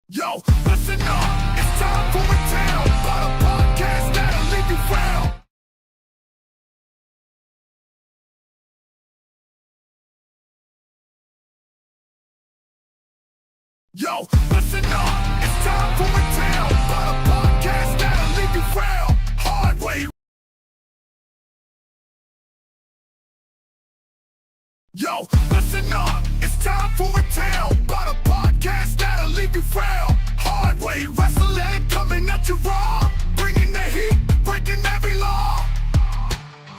Yo, listen up, it's time for a tale about a podcast that'll leave you frown. Yo, listen up, it's time for a tale about a podcast that'll leave you frown. Hard way. Yo, listen up, it's time for a tale about a podcast that'll leave you frown. Hard way wrestling coming at you raw, bringing the heat, breaking every law.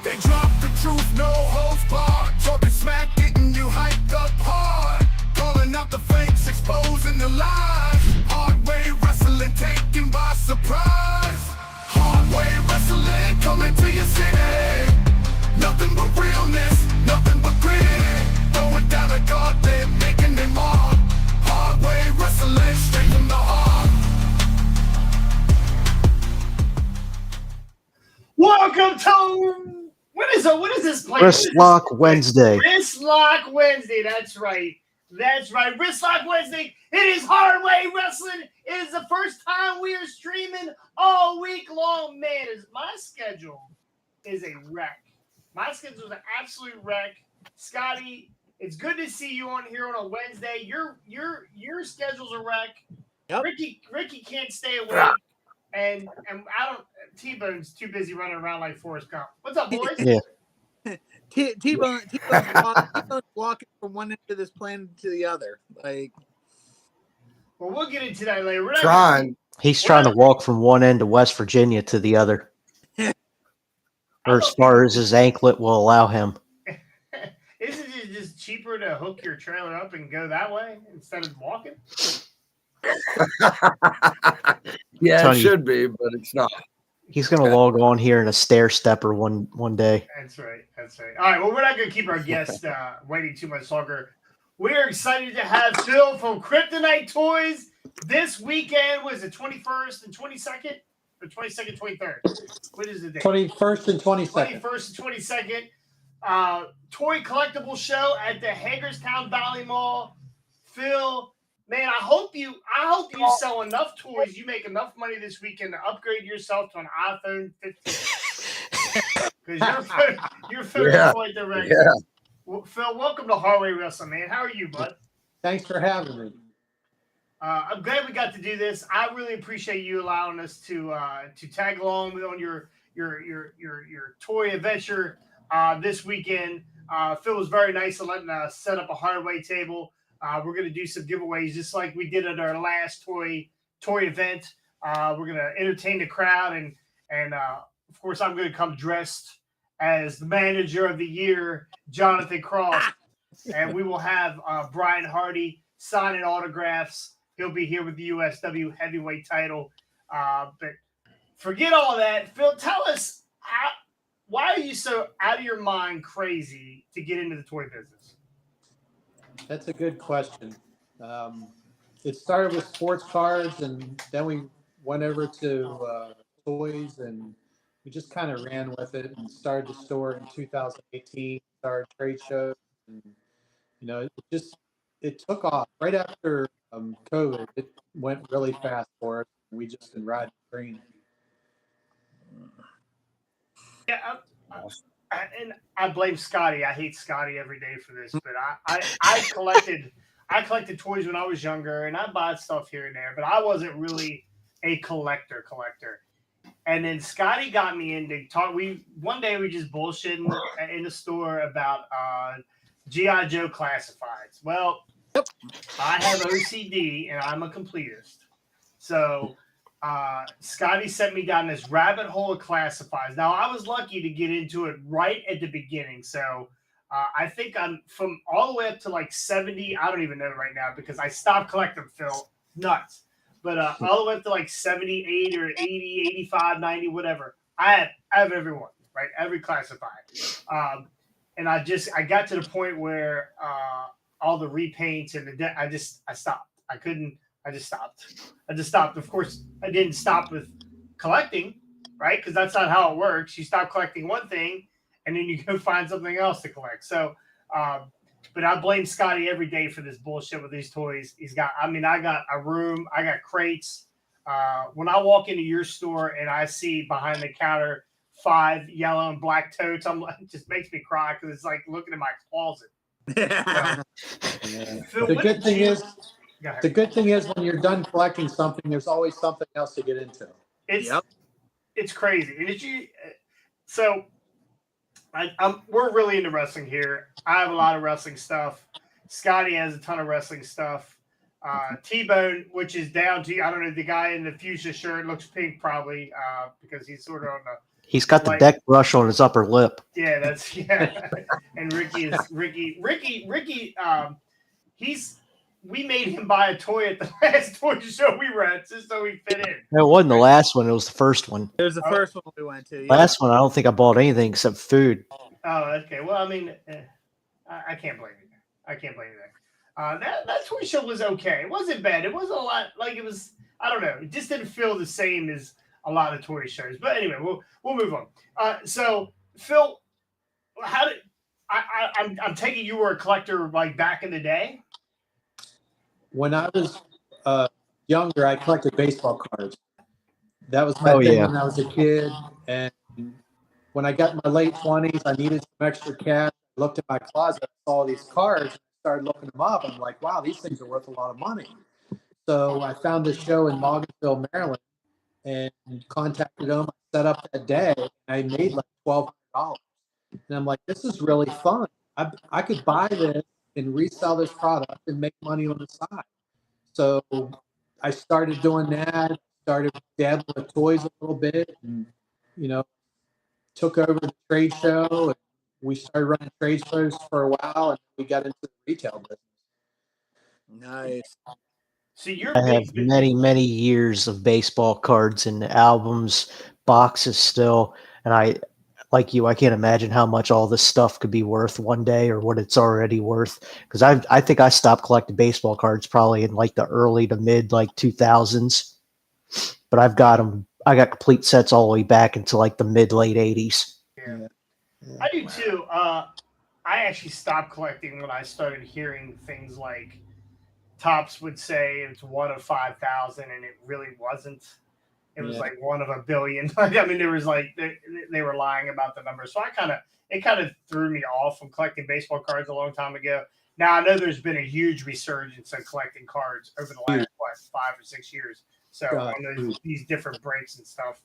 They drop the truth, no holds barred, talking smack, getting you hyped up hard, calling out the fakes, exposing the lies. Hard way wrestling taken by surprise. Hard way wrestling coming to your city. Nothing but realness, nothing but grit. Going down a gauntlet, making them mark. Hard way wrestling straight from the heart. Welcome to what is this place? Wrist Lock Wednesday. Wrist Lock Wednesday. That's right. Wrist Lock Wednesday. It is Hard Way Wrestling. It is the first time we are streaming all week long. Man, my schedule is a wreck. My schedule is an absolute wreck. Scotty, it's good to see you on here on a Wednesday. Your schedule's a wreck. Yep. Ricky can't stay awake. And I don't. T-Bone's too busy running around like Forrest Gump. What's up, boys? Yeah. T-Bone's walking from one end of this planet to the other. Like, Well, we'll get into that later. He's trying to walk from one end of West Virginia to the other, or as far as his anklet will allow him. Isn't it just cheaper to hook your trailer up and go that way instead of walking? Yeah, Tony, it should be, but it's not. He's going to log on here in a stair stepper one day. That's right. All right. Well, we're not going to keep our guests waiting too much longer. We're excited to have Phil from Kryptonite Toys this weekend. Was it 21st and 22nd? Or 22nd, 23rd? What is the date? 21st and 22nd. 21st and 22nd. Toy collectible show at the Hagerstown Valley Mall. Phil, man, I hope you sell enough toys, you make enough money this weekend to upgrade yourself to an iPhone 15. Because you're quite the record. Yeah. Well, Phil, welcome to Hard Way Wrestling, man. How are you, bud? Thanks for having me. I'm glad we got to do this. I really appreciate you allowing us to tag along on your toy adventure this weekend. Phil was very nice in letting us set up a hard way table. We're going to do some giveaways just like we did at our last toy event. We're going to entertain the crowd, and of course, I'm going to come dressed as the manager of the year, Jonathan Cross, and we will have Brian Hardy signing autographs. He'll be here with the USW heavyweight title. But forget all that. Phil, tell us, why are you so out of your mind crazy to get into the toy business? That's a good question. It started with sports cards, and then we went over to toys, and we just kind of ran with it and started the store in 2018, started trade shows, and it took off right after COVID. It went really fast for us. We just been riding green. Yeah, and I blame Scotty. I hate Scotty every day for this, but I collected toys when I was younger, and I bought stuff here and there, but I wasn't really a collector. And then Scotty got me into talk. One day we just bullshitting in the store about G.I. Joe classifieds. Well, I have OCD and I'm a completist. So Scotty sent me down this rabbit hole of classifieds. Now, I was lucky to get into it right at the beginning. So I think I'm from all the way up to like 70. I don't even know right now because I stopped collecting, Phil. Nuts. But all the way up to like 78 or 80, 85, 90, whatever. I have everyone, right? Every classified. And I got to the point where all the repaints and I stopped. I just stopped. Of course, I didn't stop with collecting, right? Because that's not how it works. You stop collecting one thing, and then you go find something else to collect. So But I blame Scotty every day for this bullshit with these toys. He's got, I mean, I got a room, I got crates. When I walk into your store and I see behind the counter 5 yellow and black totes, I'm like, it just makes me cry because it's like looking in my closet. Yeah. Phil, The what good did thing you- is, Go ahead. the good thing is when you're done collecting something, there's always something else to get into. It's crazy. And did you? So, we're really into wrestling here. I have a lot of wrestling stuff. Scotty has a ton of wrestling stuff. T-Bone, which is down to, I don't know, the guy in the fuchsia shirt looks pink probably because he's sort of on the. He's got the deck brush on his upper lip. Yeah, that's yeah. And Ricky. We made him buy a toy at the last toy show we were at just so he fit in. No, it wasn't the last one. It was the first one. It was the first one we went to. Yeah. Last one, I don't think I bought anything except food. Oh, okay. Well, I mean, I can't blame you there. I can't blame you there. That toy show was okay. It wasn't bad. It wasn't a lot. Like it was. I don't know. It just didn't feel the same as a lot of toy shows. But anyway, we'll move on. So Phil, how did I'm taking you were a collector like back in the day? When I was younger, I collected baseball cards. That was my thing when I was a kid. And when I got in my late 20s, I needed some extra cash. I looked at my closet, I saw these cards, started looking them up. I'm like, wow, these things are worth a lot of money. So I found this show in Hagerstown, Maryland, and contacted them. I set up that day, and I made like $1,200. And I'm like, this is really fun. I could buy this and resell this product and make money on the side. So I started doing that, started dabbling with toys a little bit, and, took over the trade show. And we started running trade shows for a while, and we got into the retail business. Nice. So you're I have many, many years of baseball cards and albums, boxes still. And I, like you, I can't imagine how much all this stuff could be worth one day or what it's already worth. Because I think I stopped collecting baseball cards probably in like the early to mid like 2000s. But I've got them. I got complete sets all the way back into like the mid late 80s. Yeah. I do too. I actually stopped collecting when I started hearing things like Topps would say it's 1 of 5,000, and it really wasn't. It was like 1 of a billion. I mean, there was like they were lying about the number. So it kind of threw me off from collecting baseball cards a long time ago. Now I know there's been a huge resurgence of collecting cards over the last 5 or 6 years. So on these different breaks and stuff.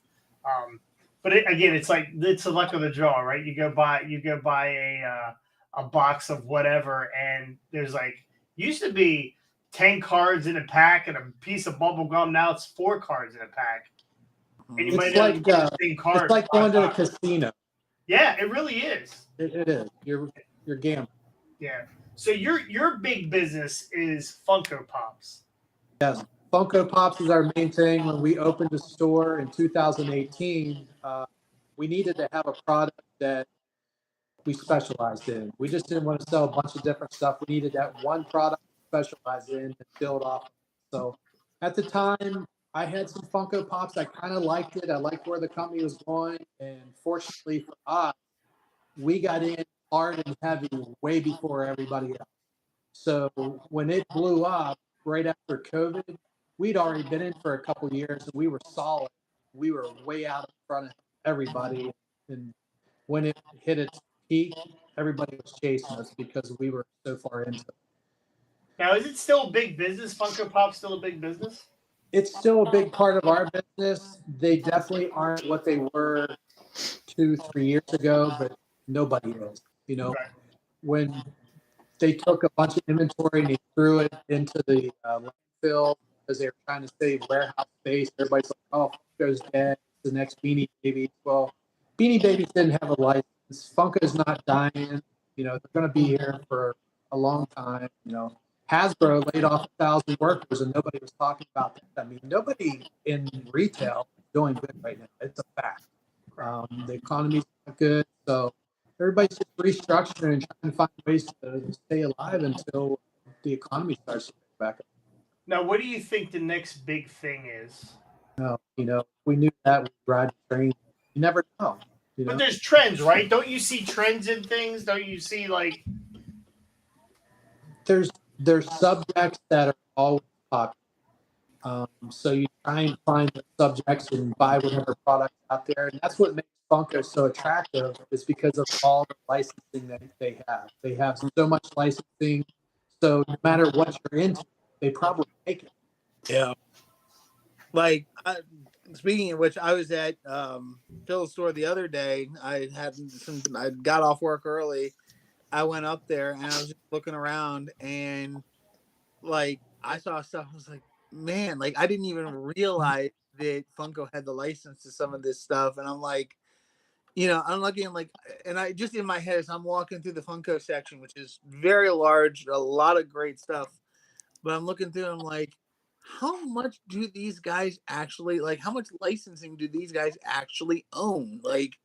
But again, it's like it's the luck of the draw, right? You go buy a box of whatever, and there's like used to be 10 cards in a pack and a piece of bubble gum. Now it's 4 cards in a pack. And you might not get the same card. It's like going to a casino. Yeah, it really is. It is. You're gambling. Yeah. So your big business is Funko Pops. Yes. Funko Pops is our main thing. When we opened the store in 2018, we needed to have a product that we specialized in. We just didn't want to sell a bunch of different stuff. We needed that one product to specialize in and build off. So at the time, I had some Funko Pops. I kind of liked it. I liked where the company was going. And fortunately for us, we got in hard and heavy way before everybody else. So when it blew up right after COVID, we'd already been in for a couple of years and we were solid. We were way out in front of everybody. And when it hit its peak, everybody was chasing us because we were so far into it. Now, is it still a big business? Funko Pop's still a big business? It's still a big part of our business. They definitely aren't what they were 2-3 years ago, but nobody is. Right. When they took a bunch of inventory and they threw it into the landfill because they were trying to save warehouse space, everybody's like, oh, Funko's dead. It's the next Beanie Baby. Well, Beanie Babies didn't have a license. Funko's not dying. They're going to be here for a long time. Hasbro laid off 1,000 workers and nobody was talking about that. I mean, nobody in retail is doing good right now. It's a fact. The economy's not good. So everybody's just restructuring and trying to find ways to stay alive until the economy starts to pick back up. Now, what do you think the next big thing is? We knew that we'd ride the train. You never know. But there's trends, right? Don't you see trends in things? Don't you see like there's subjects that are always popular. So you try and find the subjects and buy whatever products out there, and that's what makes Funko so attractive. Is because of all the licensing that they have. They have so much licensing, so no matter what you're into, they probably make it. Yeah. Like, speaking of which, I was at Phil's store the other day. I got off work early. I went up there and I was just looking around, and like I saw stuff. I was like, man, like I didn't even realize that Funko had the license to some of this stuff. And I'm like, I'm looking like, and I just in my head as I'm walking through the Funko section, which is very large, a lot of great stuff. But I'm looking through, and I'm like, how much do these guys actually like? How much licensing do these guys actually own? Like,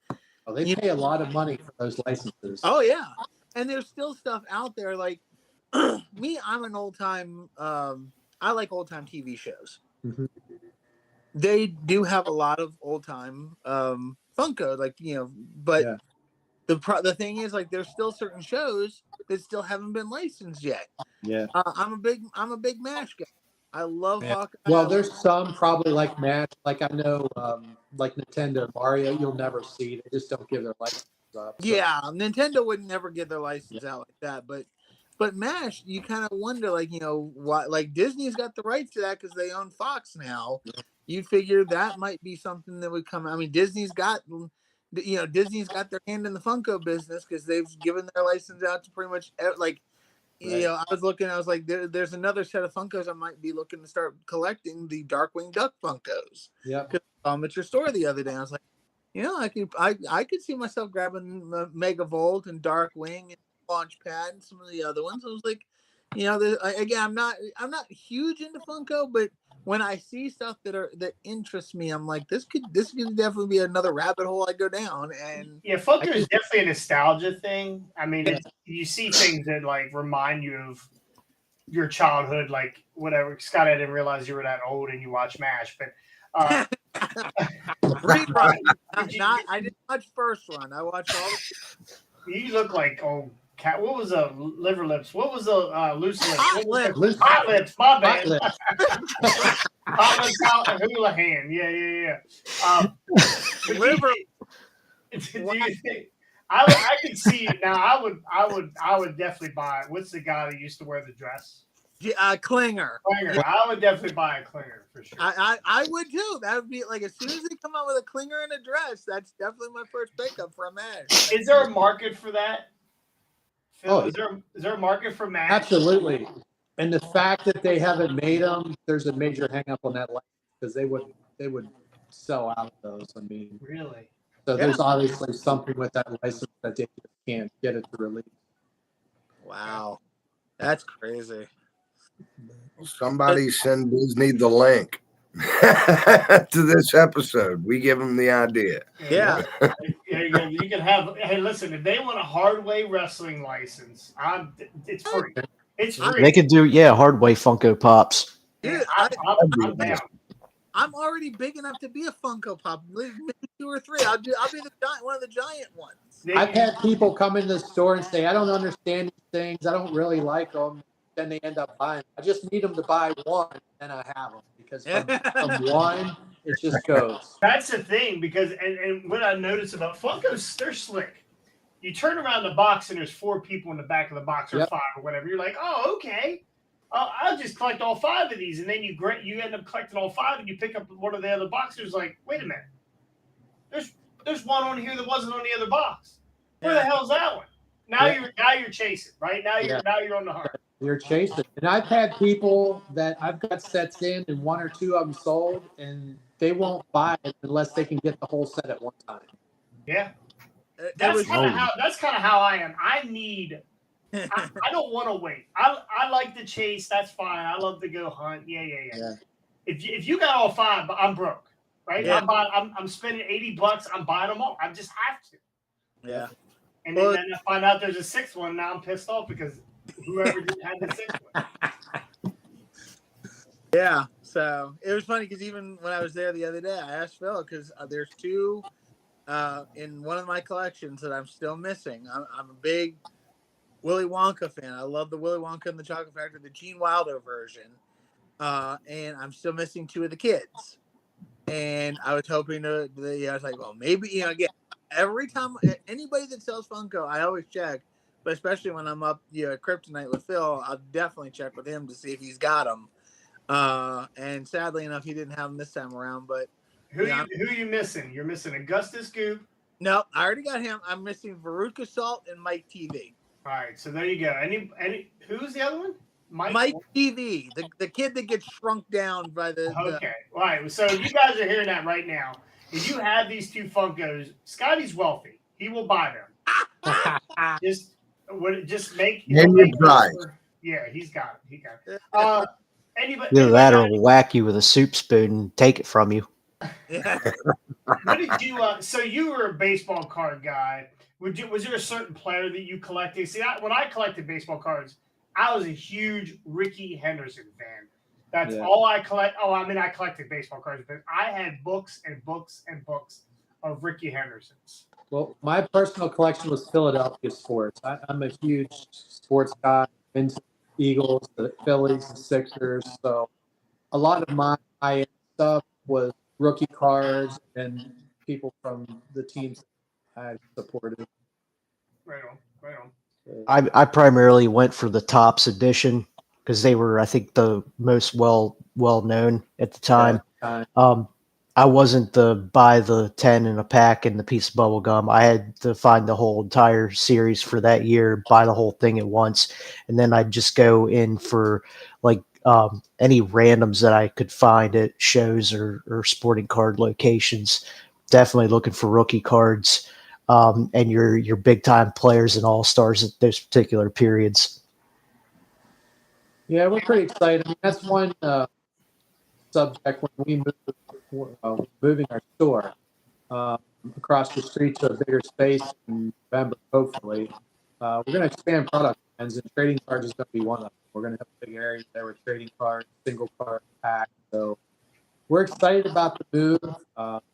Well, they pay a lot of money for those licenses. oh yeah, and there's still stuff out there. Like me, I'm an old time. I like old time TV shows. Mm-hmm. They do have a lot of old time Funko, like but Yeah. the thing is, like, there's still certain shows that still haven't been licensed yet. Yeah. I'm a big MASH guy. I love Hawkeye. Well, there's some probably like MASH, like I know, like Nintendo, Mario, you'll never see. They just don't give their license up. So. Yeah, Nintendo would never give their license out like that, but MASH, you kind of wonder, like, why? Like Disney's got the rights to that because they own Fox now. You figure that might be something that would come. I mean, Disney's got their hand in the Funko business because they've given their license out to pretty much like. Right. I was looking. I was like, there's another set of Funkos I might be looking to start collecting, the Darkwing Duck Funkos. Yeah. Because I saw them at your store the other day. I was like, I could see myself grabbing Megavolt and Darkwing and Launchpad and some of the other ones. I was like, again, I'm not huge into Funko, but when I see stuff that interests me, I'm like, this could definitely be another rabbit hole I go down. And yeah, Funko is definitely a nostalgia thing. I mean, you see things that like remind you of your childhood, like whatever. Scott, I didn't realize you were that old and you watch MASH, but rerun. I didn't watch first one. I watched all. You look like old cat. What was a liver lips? What was a loose lips? Hot lips. Hot lips. My bad. Hot lips. Hot lips out and Houlihan. Yeah. Liver. Do you think? I could see it now. I would definitely buy it. What's the guy that used to wear the dress? Klinger. Klinger. I would definitely buy a Klinger for sure. I would too. That would be like, as soon as they come out with a Klinger and a dress, that's definitely my first pickup for a MASH. Is there a market for that? Phil, Oh, is there a market for MASH? Absolutely. And the fact that they haven't made them, there's a major hang up on that license because they would sell out of those. I mean, Really? so there's obviously something with that license that they just can't get it to release. Wow, that's crazy. Somebody send Disney the link to this episode. We give them the idea. Yeah. You can have. Hey, listen. If they want a Hardway wrestling license, it's free. It's free. They could do, Hardway Funko Pops. Dude, I'm down. I'm already big enough to be a Funko Pop. Maybe 2 or 3. I'll be the giant, one of the giant ones. I've had people come in the store and say, I don't understand these things. I don't really like them. Then they end up buying them. I just need them to buy one, and I have them. Because from one, it just goes. That's the thing, because and what I noticed about Funkos, they're slick. You turn around the box and there's 4 people in the back of the box, or 5 or whatever. You're like, oh, okay. I'll just collect all 5 of these, and then you end up collecting all 5, and you pick up one of the other boxes. Like, wait a minute, there's one on here that wasn't on the other box. Where the hell's that one? Now you're chasing, right? Now you're on the hunt. You're chasing. And I've had people that I've got sets in, and 1 or 2 of them sold, and they won't buy it unless they can get the whole set at one time. Yeah, that's kind of how I am. I don't want to wait. I like to chase. That's fine. I love to go hunt. Yeah. If you got all 5, I'm broke, right? Yeah. I'm spending $80. I'm buying them all. I just have to. Yeah. And then I find out there's a 6th one. Now I'm pissed off because whoever had the 6th one. Yeah. So it was funny because even when I was there the other day, I asked Phil because there's 2 in one of my collections that I'm still missing. I'm a big Willy Wonka fan. I love the Willy Wonka and the Chocolate Factory, the Gene Wilder version. And I'm still missing 2 of the kids. And I was hoping to, I was like, well, maybe, again, every time anybody that sells Funko, I always check, but especially when I'm up, at Kryptonite with Phil, I'll definitely check with him to see if he's got them. And sadly enough, he didn't have them this time around, but Who are you missing? You're missing Augustus Goop. no, I already got him. I'm missing Veruca Salt and Mike TV. All right, so there you go. Who's the other one? Mike TV, the kid that gets shrunk down by the. Okay, all right. So you guys are hearing that right now. If you have these 2 Funkos, Scotty's wealthy. He will buy them. just make. Name your price. Yeah, he's got it. He got it. Anybody? Either that or we'll whack you with a soup spoon and take it from you. Yeah. What did you? So you were a baseball card guy. Was there a certain player that you collected? See, when I collected baseball cards, I was a huge Ricky Henderson fan. That's all I collect. Oh, I mean, I collected baseball cards, but I had books and books and books of Ricky Hendersons. Well, my personal collection was Philadelphia sports. I'm a huge sports guy. Into Eagles, the Phillies, the Sixers. So a lot of my high-end stuff was rookie cards and people from the teams I supported. Right on. I primarily went for the Topps edition because they were, I think, the most well known at the time. I wasn't the buy the 10 in a pack and the piece of bubble gum. I had to find the whole entire series for that year, buy the whole thing at once, and then I'd just go in for like any randoms that I could find at shows or sporting card locations. Definitely looking for rookie cards and your big time players and all stars at those particular periods. Yeah, we're pretty excited. I mean, that's one subject when we moving our store across the street to a bigger space in November, hopefully. We're going to expand product lines, and trading cards is going to be one of them. We're going to have a big area there with trading cards, single card pack. So we're excited about the move.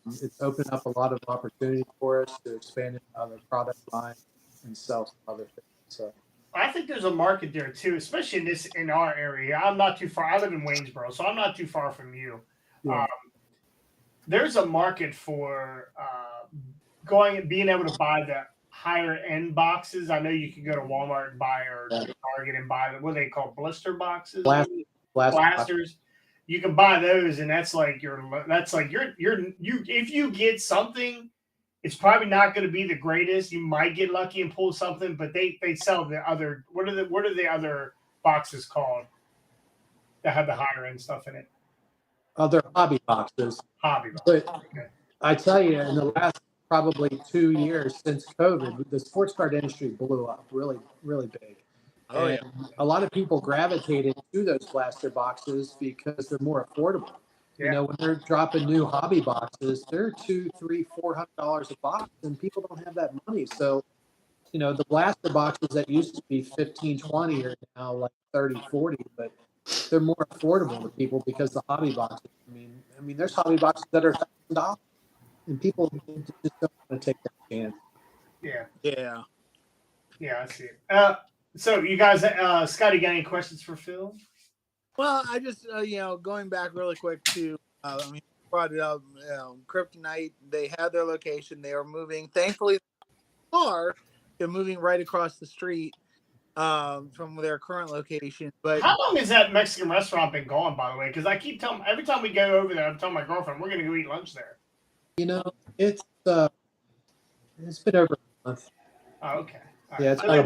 It's opened up a lot of opportunity for us to expand into other product lines and sell some other things. So I think there's a market there too, especially in our area. I'm not too far. I live in Waynesboro, so I'm not too far from you. Yeah. There's a market for being able to buy the higher end boxes. I know you can go to Walmart and buy or Target and buy what they call blister boxes, blasters. You can buy those, and that's like if you get something, it's probably not going to be the greatest. You might get lucky and pull something, but they sell the other. What are the other boxes called that have the higher end stuff in it? Other hobby boxes. But okay. I tell you, in the last probably 2 years since COVID, the sports card industry blew up really, really big. Oh, and a lot of people gravitated to those blaster boxes because they're more affordable. Yeah. You know, when they're dropping new hobby boxes, they're $200, $300, $400 a box, and people don't have that money. So, you know, the blaster boxes that used to be $15, $20 are now like $30, $40, but they're more affordable to people because the hobby boxes. I mean, there's hobby boxes that are $1,000, and people just don't want to take that chance. Yeah, I see it. So you guys, Scotty, got any questions for Phil? Well, I just, going back really quick to, brought it up, Kryptonite, they had their location. They are moving, thankfully, far. They're moving right across the street from their current location. But how long has that Mexican restaurant been gone, by the way? Because I keep telling, every time we go over there, I'm telling my girlfriend, we're going to go eat lunch there. You know, it's been over a month. Oh, okay. Yeah, it's about a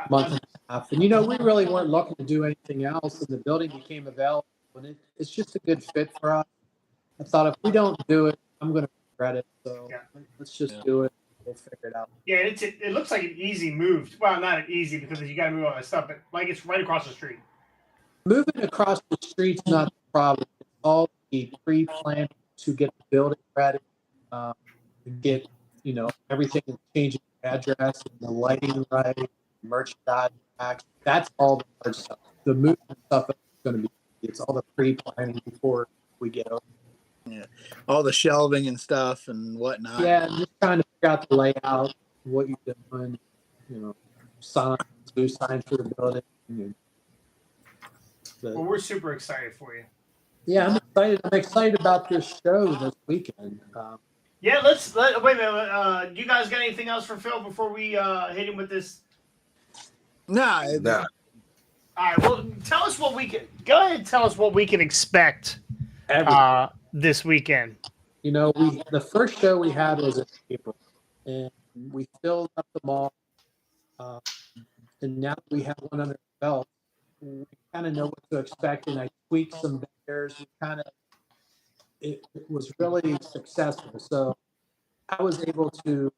month and a half. And, you know, we really weren't looking to do anything else, and the building became available. And it's just a good fit for us. I thought if we don't do it, I'm going to regret it. So let's just do it. We'll figure it out. Yeah, it looks like an easy move. Well, not an easy because you got to move all that stuff, but like it's right across the street. Moving across the street's not the problem. It's all the pre-planning to get the building ready, get, you know, everything changing address and the lighting right, merchandise packs. That's all the hard stuff. The moving stuff is going to be, it's all the pre-planning before we get over. Yeah, all the shelving and stuff and whatnot. Yeah, just trying to figure out the layout, what you're doing, you know, signs, new sign for the building. Well, we're super excited for you. Yeah, I'm excited. I'm excited about this show this weekend. Yeah, wait a minute. You guys got anything else for Phil before we hit him with this? No, No. All right. Well, tell us what we can. Go ahead and tell us what we can expect this weekend. You know, the first show we had was in April, and we filled up the mall. And now that we have one under the belt, we kind of know what to expect. And I tweaked some vendors. It was really successful. So I was able to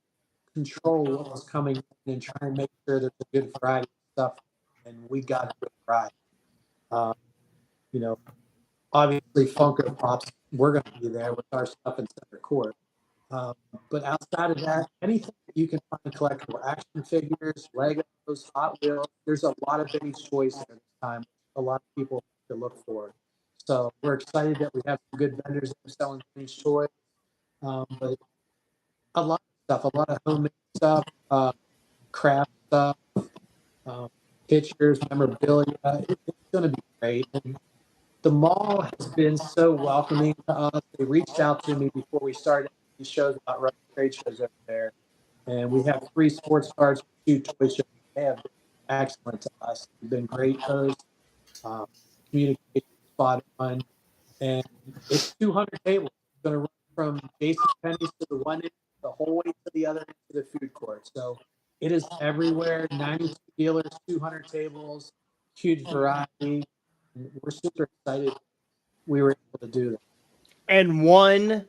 control what was coming in and try and make sure there's a good variety of stuff. And we got a good variety. You know, obviously Funko Pops, we're going to be there with our stuff in center court. But outside of that, anything that you can find collectible action figures, Legos, Hot Wheels, there's a lot of Vinny's Toys there this time. A lot of people to look for. So we're excited that we have some good vendors that are selling Vinny's Toys. But a lot of stuff, a lot of homemade stuff, craft stuff, pictures, memorabilia. It's going to be great. And the mall has been so welcoming to us. They reached out to me before we started these shows about running trade shows over there. And we have 3 sports cards, 2 toy shows. They have been excellent to us. They've been great hosts, communication spot on. And it's 200 tables. It's going to run from JCPenney's to the one end, the whole way to the other end to the food court. So it is everywhere. 92 dealers, 200 tables, huge variety. We're super excited we were able to do that. And one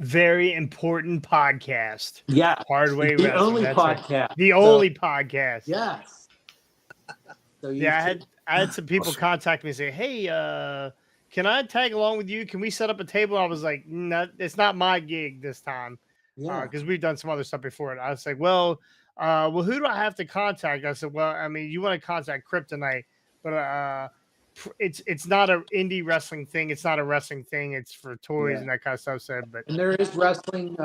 very important podcast. Yeah. Hardway The Wrestling. only That's podcast. Right. The only podcast. Yes. So I had some people contact me and say, hey, can I tag along with you? Can we set up a table? I was like, no, it's not my gig this time. Because we've done some other stuff before. And I was like, well, who do I have to contact? I said, well, I mean, you want to contact Kryptonite, but it's not an indie wrestling thing. It's not a wrestling thing. It's for toys and that kind of stuff. And there is wrestling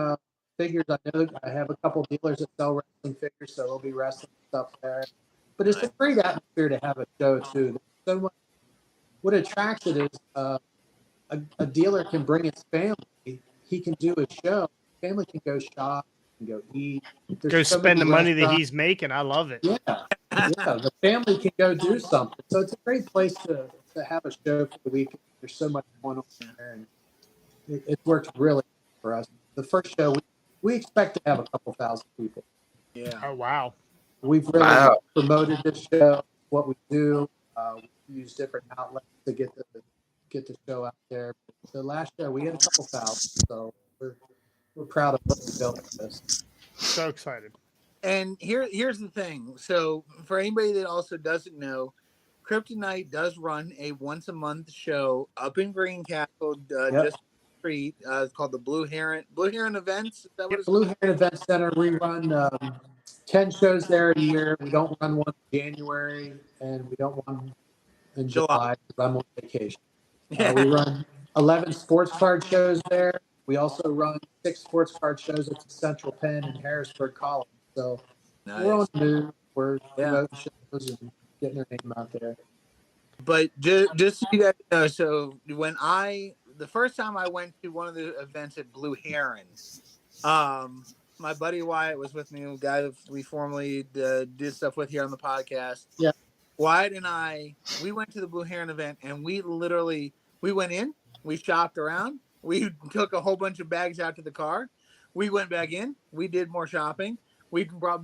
figures. I know I have a couple dealers that sell wrestling figures, so there'll be wrestling stuff there. But it's a great atmosphere to have a show too. There's so much. What attracts it is a dealer can bring his family. He can do a show. Family can go shop, can go eat. Go spend the money that he's making. I love it. Yeah. The family can go do something. So it's a great place to have a show for the weekend. There's so much going on there, and it works really for us. The first show, we expect to have a couple thousand people. Yeah. Oh, wow. We've really promoted this show, what we do. We use different outlets to get the show out there. But the last show, we had a couple thousand, so we're proud of what we built with this. So excited. And here's the thing. So for anybody that also doesn't know, Kryptonite does run a once a month show up in Greencastle, just street. It's called the Blue Heron Events. Is that what it's Blue Heron Event Center. We run 10 shows there a year. We don't run one in January, and we don't run in July because I'm on vacation. We run 11 sports card shows there. We also run 6 sports card shows at the Central Penn in Harrisburg College. So we're on the move. We're promoting shows and getting their name out there. But just so you guys know, so when the first time I went to one of the events at Blue Heron, my buddy Wyatt was with me, a guy that we formerly did stuff with here on the podcast. Yeah. Wyatt and we went to the Blue Heron event, and we went in, we shopped around, we took a whole bunch of bags out to the car, we went back in, we did more shopping, we brought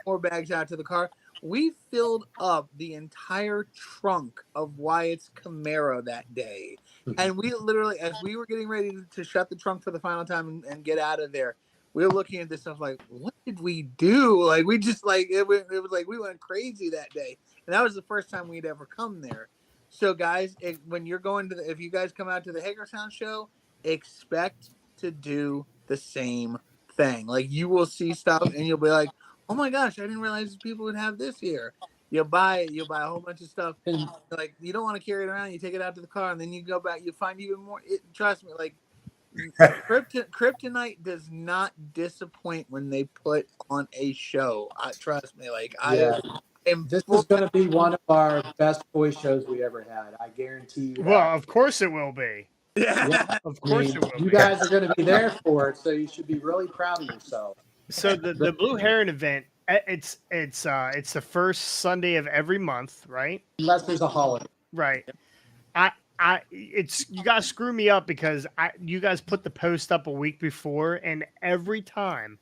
more bags out to the car. We filled up the entire trunk of Wyatt's Camaro that day. And we literally, as we were getting ready to shut the trunk for the final time and get out of there, we were looking at this stuff like, what did we do? Like, we just it was like we went crazy that day. And that was the first time we'd ever come there. So guys, when you're going if you guys come out to the Hagerstown show, expect to do the same thing. Like, you will see stuff and you'll be like, oh my gosh, I didn't realize people would have this here. You'll buy a whole bunch of stuff, and like, you don't want to carry it around. You take it out to the car, and then you go back. You find even more. Trust me, like, Kryptonite does not disappoint when they put on a show. Trust me, like, And This is going to be one of our best toy shows we ever had. I guarantee you that. Well, of course it will be. yeah. Of I course mean, it will you be. guys are going to be there for it, so you should be really proud of yourself. So the Blue Heron event, it's the first Sunday of every month, right? Unless there's a holiday. Right. It's you guys screw me up because you guys put the post up a week before, and every time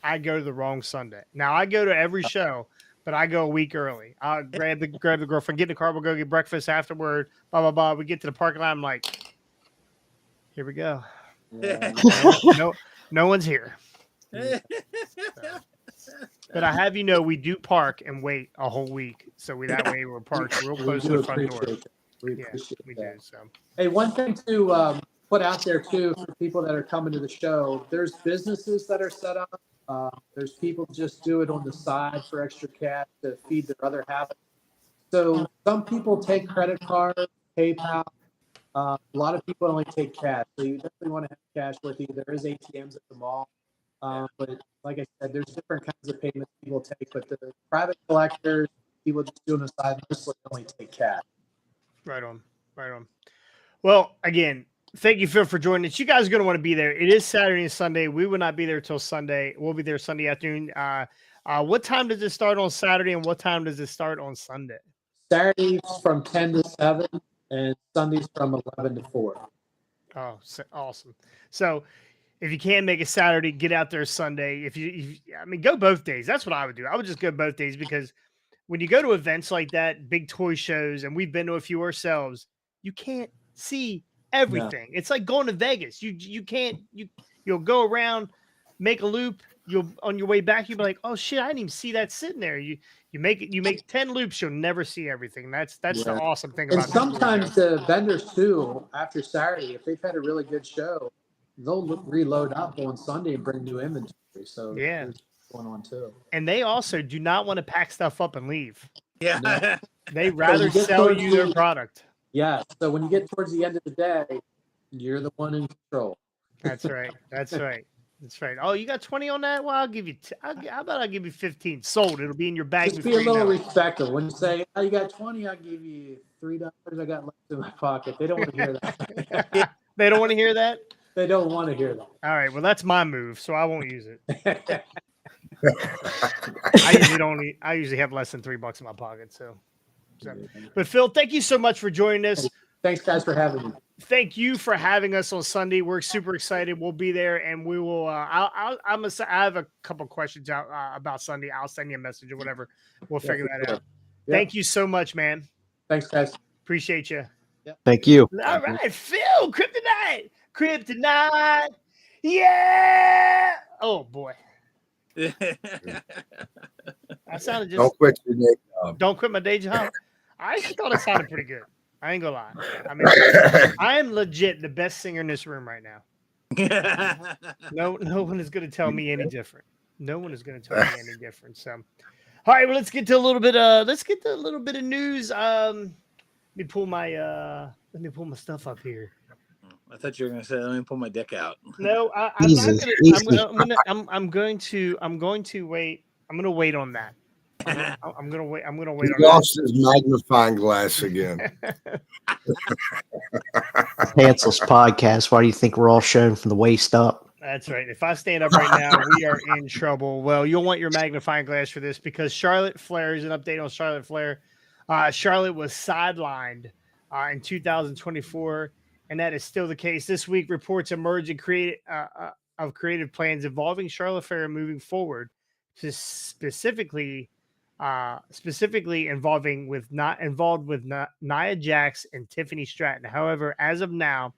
I go to the wrong Sunday. Now I go to every show, but I go a week early. I'll grab the girlfriend, get in the car, we'll go get breakfast afterward. Blah blah blah. We get to the parking lot. I'm like, here we go. Yeah. No one's here. But I have we do park and wait a whole week, so that way we're parked real close to the front door. We Yeah, appreciate we that. do. So Hey, one thing to put out there too for people that are coming to the show, there's businesses that are set up. There's people just do it on the side for extra cash to feed their other habits. So some people take credit cards, PayPal. A lot of people only take cash. So you definitely want to have cash with you. There is ATMs at the mall. But like I said, there's different kinds of payments people take. But the private collectors, people just do on the side, mostly only take cash. right on. Well, again, thank you, Phil, for joining us. You guys are going to want to be there. It is Saturday and Sunday. We will not be there till Sunday. We'll be there Sunday afternoon. What time does it start on Saturday, and what time does it start on Sunday? Saturdays from 10 to 7, and Sundays from 11 to 4. Oh, awesome. So if you can make a Saturday, get out there Sunday. If go both days. That's what I would do. I would just go both days because when you go to events like that, big toy shows, and we've been to a few ourselves, you can't see everything. It's like going to Vegas. You'll go around, make a loop. You'll on your way back, you'll be like, oh shit, I didn't even see that sitting there. You make 10 loops, you'll never see everything. That's the awesome thing about it. And sometimes the vendors too, after Saturday, if they've had a really good show, they'll reload up on Sunday and bring new inventory. So yeah, there's going on too. And they also do not want to pack stuff up and leave. Yeah. No. They rather sell you their product. Yeah. So when you get towards the end of the day, you're the one in control. That's right. Oh, you got 20 on that? Well, I'll give you. How about I give you 15? Sold. It'll be in your bag. Just be a little respectful. When you say, "Oh, you got 20," I'll give you $3. I got left in my pocket. They don't want to hear that. They don't want to hear that. They don't want to hear that. All right. Well, that's my move, so I won't use it. I usually have less than $3 in my pocket. So. But Phil, thank you so much for joining us. Thanks, guys, for having me. Thank you for having us on Sunday. We're super excited. We'll be there, and we will. I have a couple questions out about Sunday. I'll send you a message or whatever. We'll figure that out. Yeah. Thank you so much, man. Thanks, guys. Appreciate you. Yep. Thank you. All right, Phil, Kryptonite. Yeah. Oh boy. I sounded just. Don't quit your day job. Don't quit my day job. I actually thought it sounded pretty good. I ain't gonna lie. I mean, I am legit the best singer in this room right now. No one is gonna tell me any different. No one is gonna tell me any different. So, all right, well, let's get to a little bit. Of news. Let me pull my stuff up here. I thought you were going to say, "Let me pull my dick out." No, I'm going to wait. I'm going to wait on that. I'm going to wait. I'm going to wait. He lost his magnifying glass again. Pantsless podcast. Why do you think we're all shown from the waist up? That's right. If I stand up right now, we are in trouble. Well, you'll want your magnifying glass for this because Charlotte Flair is an update on Charlotte Flair. Charlotte was sidelined in 2024. And that is still the case. This week, reports emerge of creative plans involving Charlotte Flair moving forward, to specifically involved with Nia Jax and Tiffany Stratton. However, as of now,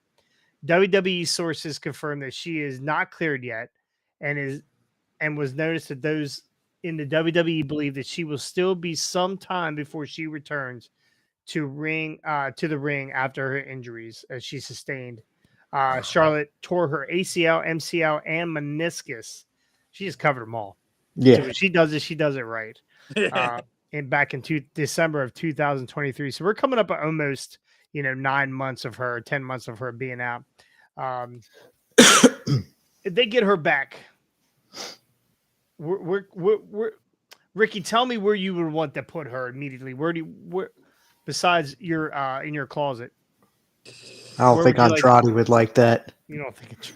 WWE sources confirm that she is not cleared yet, and was noticed that those in the WWE believe that she will still be some time before she returns to the ring after her injuries as she sustained. Charlotte tore her ACL, MCL, and meniscus. She just covered them all. Yeah, so she does it right. And back in December of 2023. So we're coming up at almost 9 months of her, 10 months of her being out. If they get her back, we're Ricky, tell me where you would want to put her immediately. Where besides your in your closet? I don't Where think would you like- Andrade would like that. You don't think it's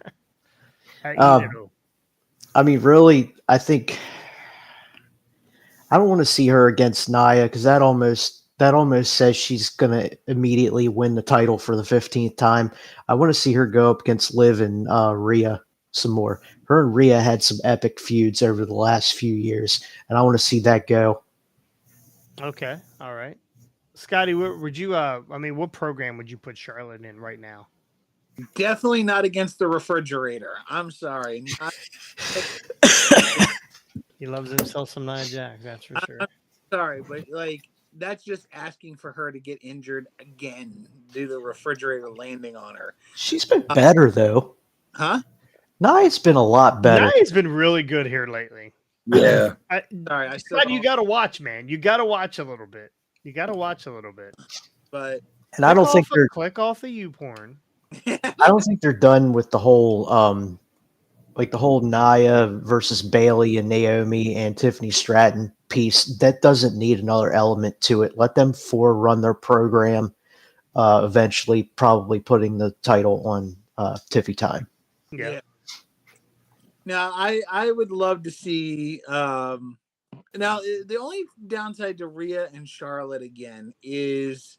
Um, I mean, really, I think I don't want to see her against Nia because that almost says she's gonna immediately win the title for the 15th time. I want to see her go up against Liv and Rhea some more. Her and Rhea had some epic feuds over the last few years, and I want to see that go. Okay, all right. Scotty, where would you? I mean, what program would you put Charlotte in right now? Definitely not against the refrigerator. I'm sorry. He loves himself some Nia Jax, that's for sure. I'm sorry, but like that's just asking for her to get injured again due to the refrigerator landing on her. She's been better though. Huh? Nia's been a lot better. Nia's been really good here lately. Yeah. Sorry, I still Scotty, you got to watch, man. You got to watch a little bit. but And I don't think they're click off the YouPorn. I don't think they're done with the whole like the whole Nia versus Bailey and Naomi and Tiffany Stratton piece. That doesn't need another element to it. Let them four run their program, eventually probably putting the title on Tiffy time. Yeah. Now I would love to see now the only downside to Rhea and Charlotte again is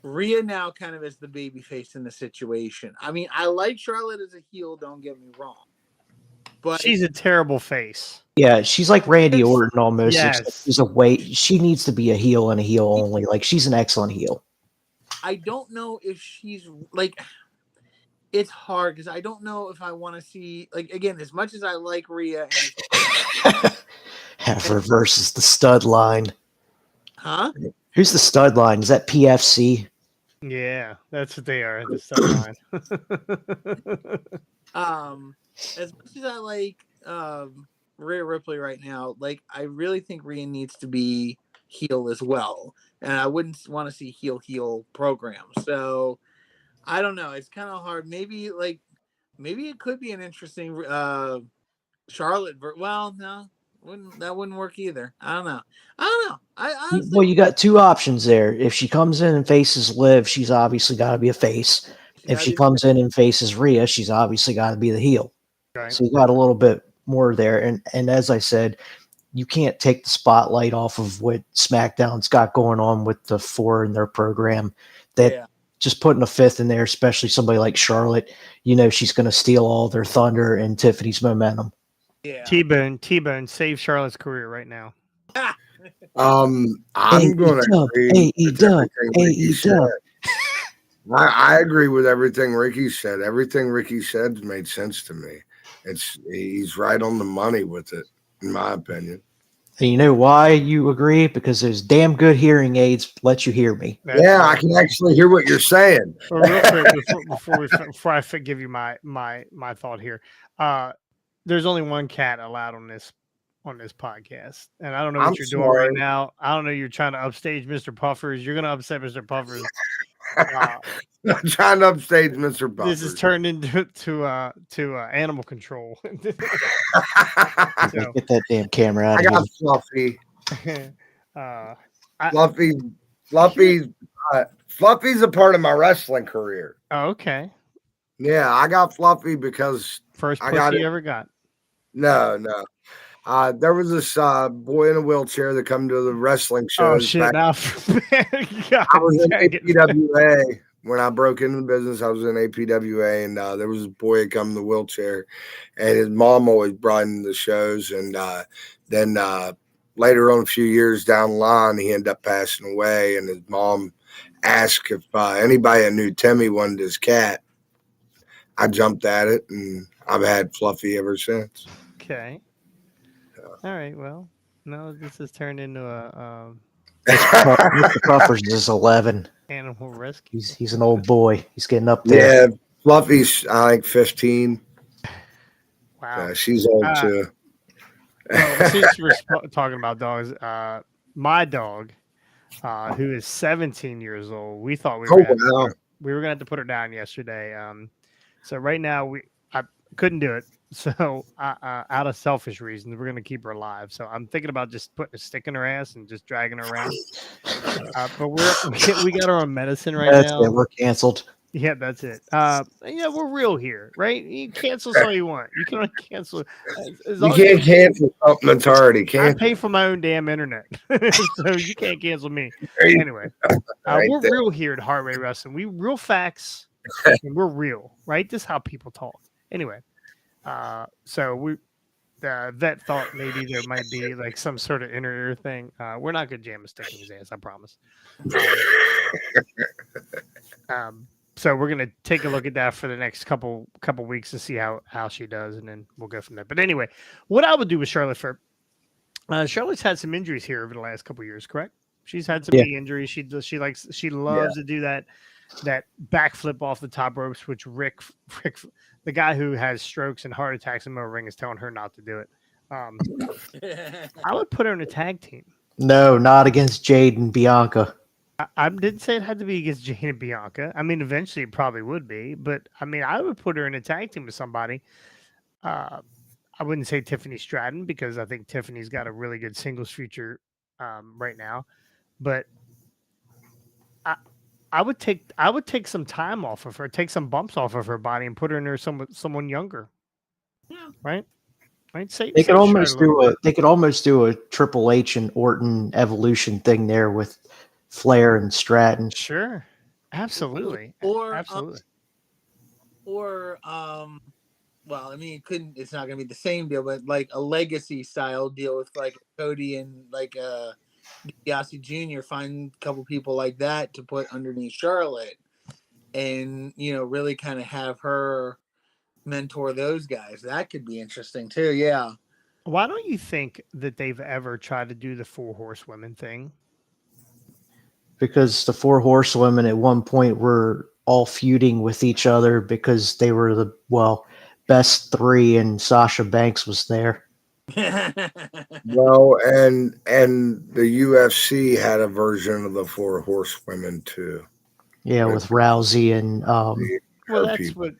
Rhea now kind of is the baby face in the situation. I mean, I like Charlotte as a heel, don't get me wrong. But She's a terrible face. Yeah, she's like Randy Orton almost. Yes. Except she's a weight. She needs to be a heel and a heel only. Like she's an excellent heel. I don't know if she's like it's hard because I don't know if I want to see like again as much as I like Rhea and Have her versus the stud line. huh? Who's the stud line? Is that PFC? Yeah, that's what they are. The stuff line. As much as I like Rhea Ripley right now, like I really think Rhea needs to be heel as well, and I wouldn't want to see heel program. So I don't know. It's kind of hard. Maybe it could be an interesting Charlotte. Well, no, wouldn't work either. I don't know. I honestly, Well, you got two options there. If she comes in and faces Liv, she's obviously got to be a face. If she comes in and faces Rhea, she's obviously got to be the heel. Right. So you got a little bit more there. And as I said, you can't take the spotlight off of what SmackDown's got going on with the four in their program. Just putting a fifth in there, especially somebody like Charlotte, you know she's going to steal all their thunder and Tiffany's momentum. yeah. T-Bone, save Charlotte's career right now. I'm going to agree with everything Ricky said. I agree with everything Ricky said. Everything Ricky said made sense to me. He's right on the money with it, in my opinion. And you know why you agree? Because those damn good hearing aids let you hear me. I can actually hear what you're saying. Well, real quick, before I give you my thought here, there's only one cat allowed on this podcast, and I don't know what you're doing right now. I don't know. You're trying to upstage Mr. Puffers. You're going to upset Mr. Puffers. I'm trying to upstage Mr. Puffers. This is turned into animal control. So, get that damn camera out I of got here. Fluffy. Fluffy's a part of my wrestling career. Oh, okay. Yeah, I got Fluffy because First pussy you ever got. No. There was this boy in a wheelchair that come to the wrestling shows. Oh shit! Now, I was in APWA when I broke into the business. I was in APWA, and there was a boy that come in the wheelchair, and his mom always brought him to the shows. And then later on, a few years down the line, he ended up passing away, and his mom asked if anybody that knew Timmy wanted his cat. I jumped at it, and I've had Fluffy ever since. Okay. All right. Well, no, this has turned into a Mr. Puffers is 11. animal rescue. He's an old boy. He's getting up there. Yeah, Fluffy's I think 15. Wow. She's old too. Well, since we're talking about dogs, my dog, who is 17 years old, we thought we were gonna have to put her down yesterday. So right now I couldn't do it. So out of selfish reasons, we're gonna keep her alive. So I'm thinking about just putting a stick in her ass and just dragging her around. But we got our own medicine right That's now. it. We're canceled. Yeah, that's it. Yeah, we're real here, right? You cancel all you want. You can only cancel as You long can't as cancel something that's already I canceled. pay for my own damn internet, so you can't cancel me. Right Anyway, we're there. real here at Heart Rate Wrestling. We real facts, and we're real, right? This is how people talk. Anyway, so the vet thought maybe there might be like some sort of inner ear thing. We're not gonna jam a stick in his ass, I promise. So we're gonna take a look at that for the next couple weeks to see how she does, and then we'll go from there. But anyway, what I would do with Charlotte for Charlotte's had some injuries here over the last couple years, correct? She's had some Yeah. knee injuries. She loves to do that backflip off the top ropes, which Rick, the guy who has strokes and heart attacks in the ring, is telling her not to do it. I would put her in a tag team. No, not against Jade and Bianca. I didn't say it had to be against Jane and Bianca. I mean, eventually it probably would be, but I mean, I would put her in a tag team with somebody. I wouldn't say Tiffany Stratton because I think Tiffany's got a really good singles future right now, but I would take some time off of her, take some bumps off of her body, and put her in there someone younger. Yeah. Right. Say They could almost Charlotte do they could almost do a Triple H and Orton evolution thing there with Flair and Stratton. Sure. Absolutely. Or Absolutely. Well, I mean, it's not gonna be the same deal, but like a legacy style deal with like Cody and like DiBiase Jr. Find a couple people like that to put underneath Charlotte, and really kind of have her mentor those guys. That could be interesting too. Yeah. Why don't you think that they've ever tried to do the 4 horsewomen thing? Because the 4 horsewomen at one point were all feuding with each other because they were the best 3, and Sasha Banks was there. Well, and the UFC had a version of the 4 horsewomen too. Yeah, with Rousey and Well, that's people. what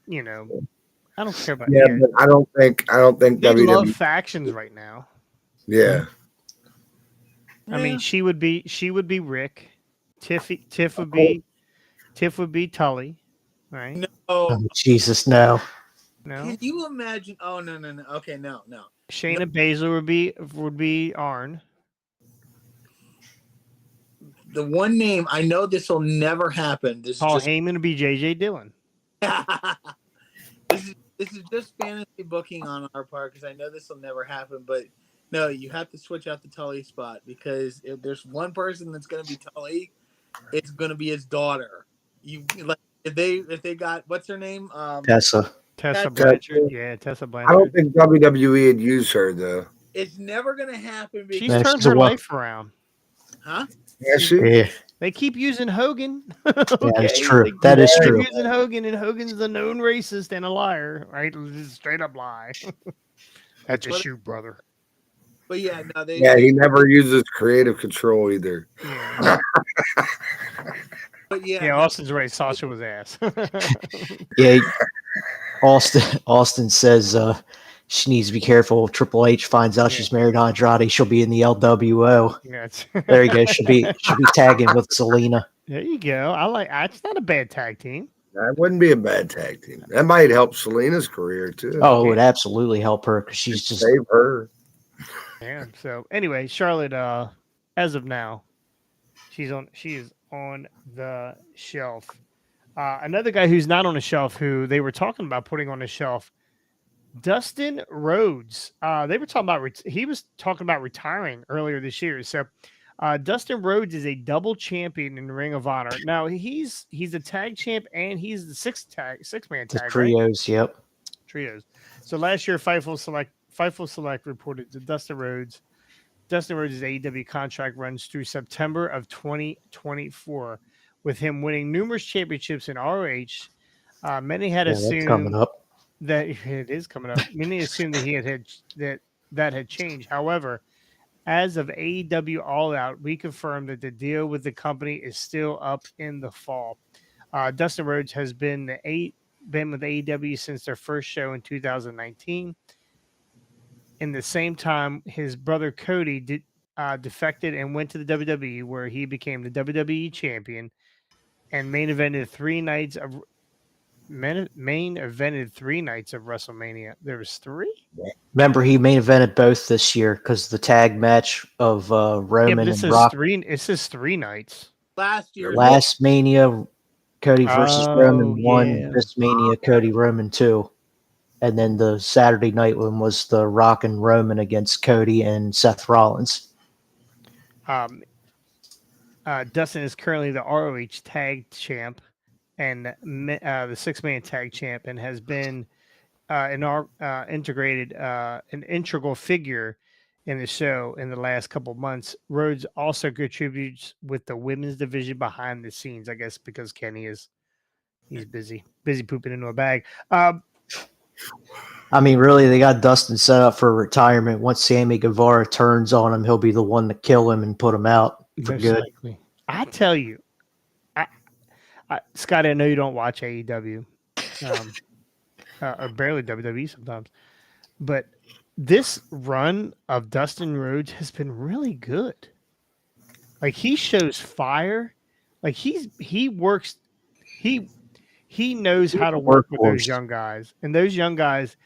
I don't care about. Yeah, but I don't think they love WWE. factions right now. Yeah, I mean, she would be Rick. Tiff would be Tully, right? No. oh, Jesus, no. No. Can you imagine? Oh no. Okay, no. Shayna Baszler would be Arn. The one name I know this will never happen. Paul Heyman would be JJ Dillon. This is just fantasy booking on our part because I know this will never happen. But no, you have to switch out the Tully spot because if there's one person that's going to be Tully, it's going to be his daughter. If they got what's her name? Tessa Blanchard. Yeah, Tessa Blanchard. I don't think WWE would use her though. It's never going to happen. Because she's turned her life around. Huh? Yeah. They keep using Hogan. Okay. Yeah, that's true. That is true. Using Hogan, and Hogan's a known racist and a liar, right? Just straight up lie. That's a shoot, brother. But yeah, no, he never uses creative control either. Yeah. But yeah, Austin's right. Sasha was ass. Yeah, Austin says she needs to be careful. If Triple H finds out she's married to Andrade, she'll be in the LWO. Yeah, there you go. She'll be tagging with Selena. There you go. It's not a bad tag team. That wouldn't be a bad tag team. That might help Selena's career too. Oh, it would absolutely help her because she's just save her. Yeah. So anyway, Charlotte, as of now, she is on the shelf. Another guy who's not on the shelf, who they were talking about putting on the shelf, Dustin Rhodes. They were talking about he was talking about retiring earlier this year. So Dustin Rhodes is a double champion in the Ring of Honor. Now he's a tag champ and he's the six-man tag. The trios, right? Yep. Trios. So last year, Fightful Select reported that Dustin Rhodes' AEW contract runs through September of 2024, with him winning numerous championships in ROH. Many had assumed coming up. that it is coming up. Many assumed that that had changed. However, as of AEW All Out, we confirmed that the deal with the company is still up in the fall. Dustin Rhodes has been been with AEW since their first show in 2019. In the same time, his brother Cody defected and went to the WWE, where he became the WWE champion and main evented 3 nights of WrestleMania. There was 3. Remember, he main evented both this year because the tag match of Yeah, Roman but this and is Rock 3. It says 3 nights. Last year, last Mania, Cody versus Roman yeah. 1. This Mania, Cody Roman 2. And then the Saturday night one was the Rock and Roman against Cody and Seth Rollins. Dustin is currently the ROH tag champ and the 6-man tag champ, and has been integrated an integral figure in the show in the last couple of months. Rhodes also contributes with the women's division behind the scenes, I guess, because Kenny he's busy pooping into a bag. I mean, really, they got Dustin set up for retirement. Once Sammy Guevara turns on him, he'll be the one to kill him and put him out for Most good. likely. I tell you, Scott, I know you don't watch AEW, or barely WWE sometimes, but this run of Dustin Rhodes has been really good. Like, he shows fire. Like, he works. He knows how to work with those young guys, and those young guys.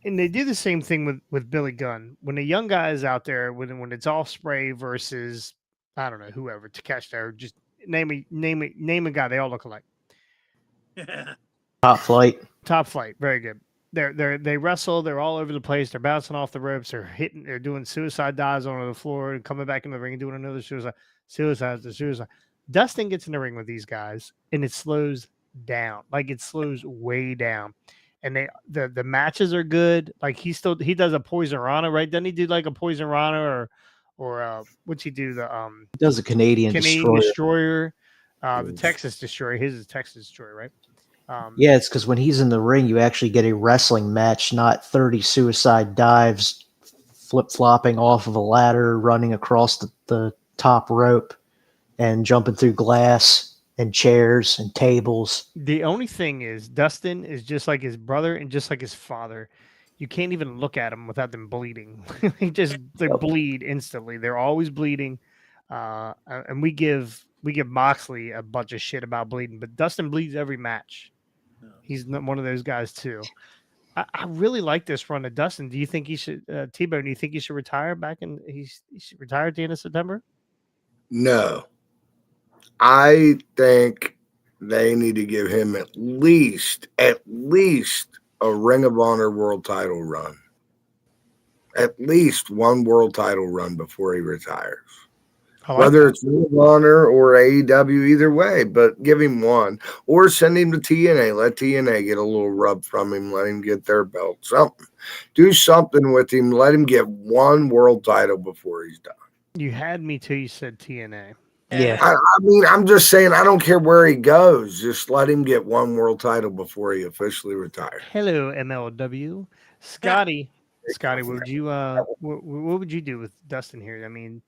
And they do the same thing with Billy Gunn. When a young guy is out there, when it's Ospreay versus, I don't know, whoever, Takeshita, just name a guy. They all look alike. Top Flight. Very good. They wrestle. They're all over the place. They're bouncing off the ropes. They're doing suicide dives onto the floor and coming back in the ring and doing another suicide. Dustin gets in the ring with these guys, and it slows down. Like, it slows way down. And the matches are good. Like, he does a Poison Rana, right? Doesn't he do like a Poison Rana or what's he do? He does a Canadian Destroyer. The Texas Destroyer. His is Texas Destroyer, right? Yeah, it's because when he's in the ring, you actually get a wrestling match, not 30 suicide dives, flip-flopping off of a ladder, running across the top rope, and jumping through glass and chairs and tables. The only thing is, Dustin is just like his brother and just like his father. You can't even look at them without them bleeding. They bleed instantly. They're always bleeding. And we give Moxley a bunch of shit about bleeding, but Dustin bleeds every match. He's one of those guys too. I really like this run of Dustin. Do you think he should, T-Bone? Do you think he should retire he should retire at the end of September? No. I think they need to give him at least a Ring of Honor world title run. At least one world title run before he retires. Whether it's Ring of Honor or AEW, either way, but give him one. Or send him to TNA. Let TNA get a little rub from him. Let him get their belt. Something. Do something with him. Let him get one world title before he's done. You had me till you said TNA. Yeah. I mean, I'm just saying, I don't care where he goes. Just let him get one world title before he officially retires. Hello, MLW. Scotty, what would you what would you do with Dustin here? I mean,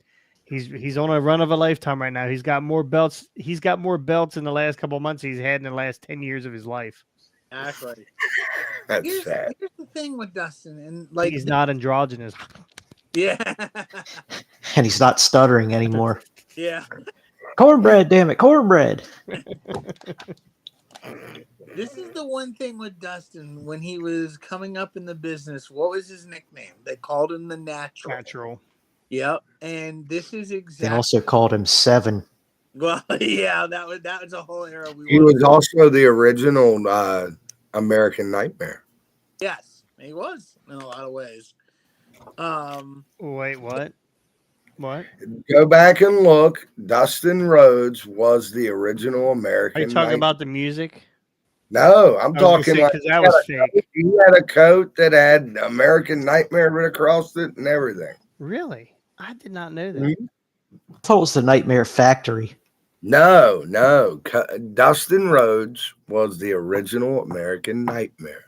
he's on a run of a lifetime right now. He's got more belts. He's got more belts in the last couple of months he's had in the last 10 years of his life. Exactly. That's sad. Here's the thing with Dustin, and like, he's not androgynous. Yeah. And he's not stuttering anymore. Yeah. Cornbread, damn it, cornbread. This is the one thing with Dustin. When he was coming up in the business, what was his nickname? They called him the Natural. Yep. And this is exactly. They also called him Seven. Well, yeah, that was a whole era. He was also the original American Nightmare. Yes, he was in a lot of ways. Wait, what? What? Go back and look. Dustin Rhodes was the original American. Are you talking about the music? No, I'm talking like that was fake. He had a coat that had American Nightmare written across it and everything. Really? I did not know that. Mm-hmm. I thought it was the Nightmare Factory. No. Dustin Rhodes was the original American Nightmare.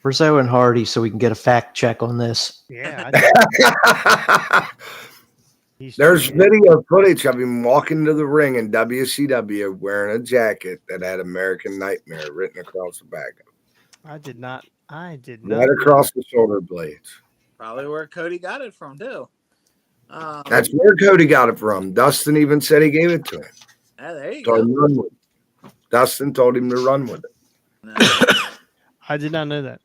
Where's Owen Hardy so we can get a fact check on this? Yeah. There's video footage of him walking to the ring in WCW wearing a jacket that had American Nightmare written across the back. I did not. Right across the shoulder blades. Probably where Cody got it from too. That's where Cody got it from. Dustin even said he gave it to him. Yeah, there you Told go. him to run with it. Dustin told him to run with it. No. I did not know that.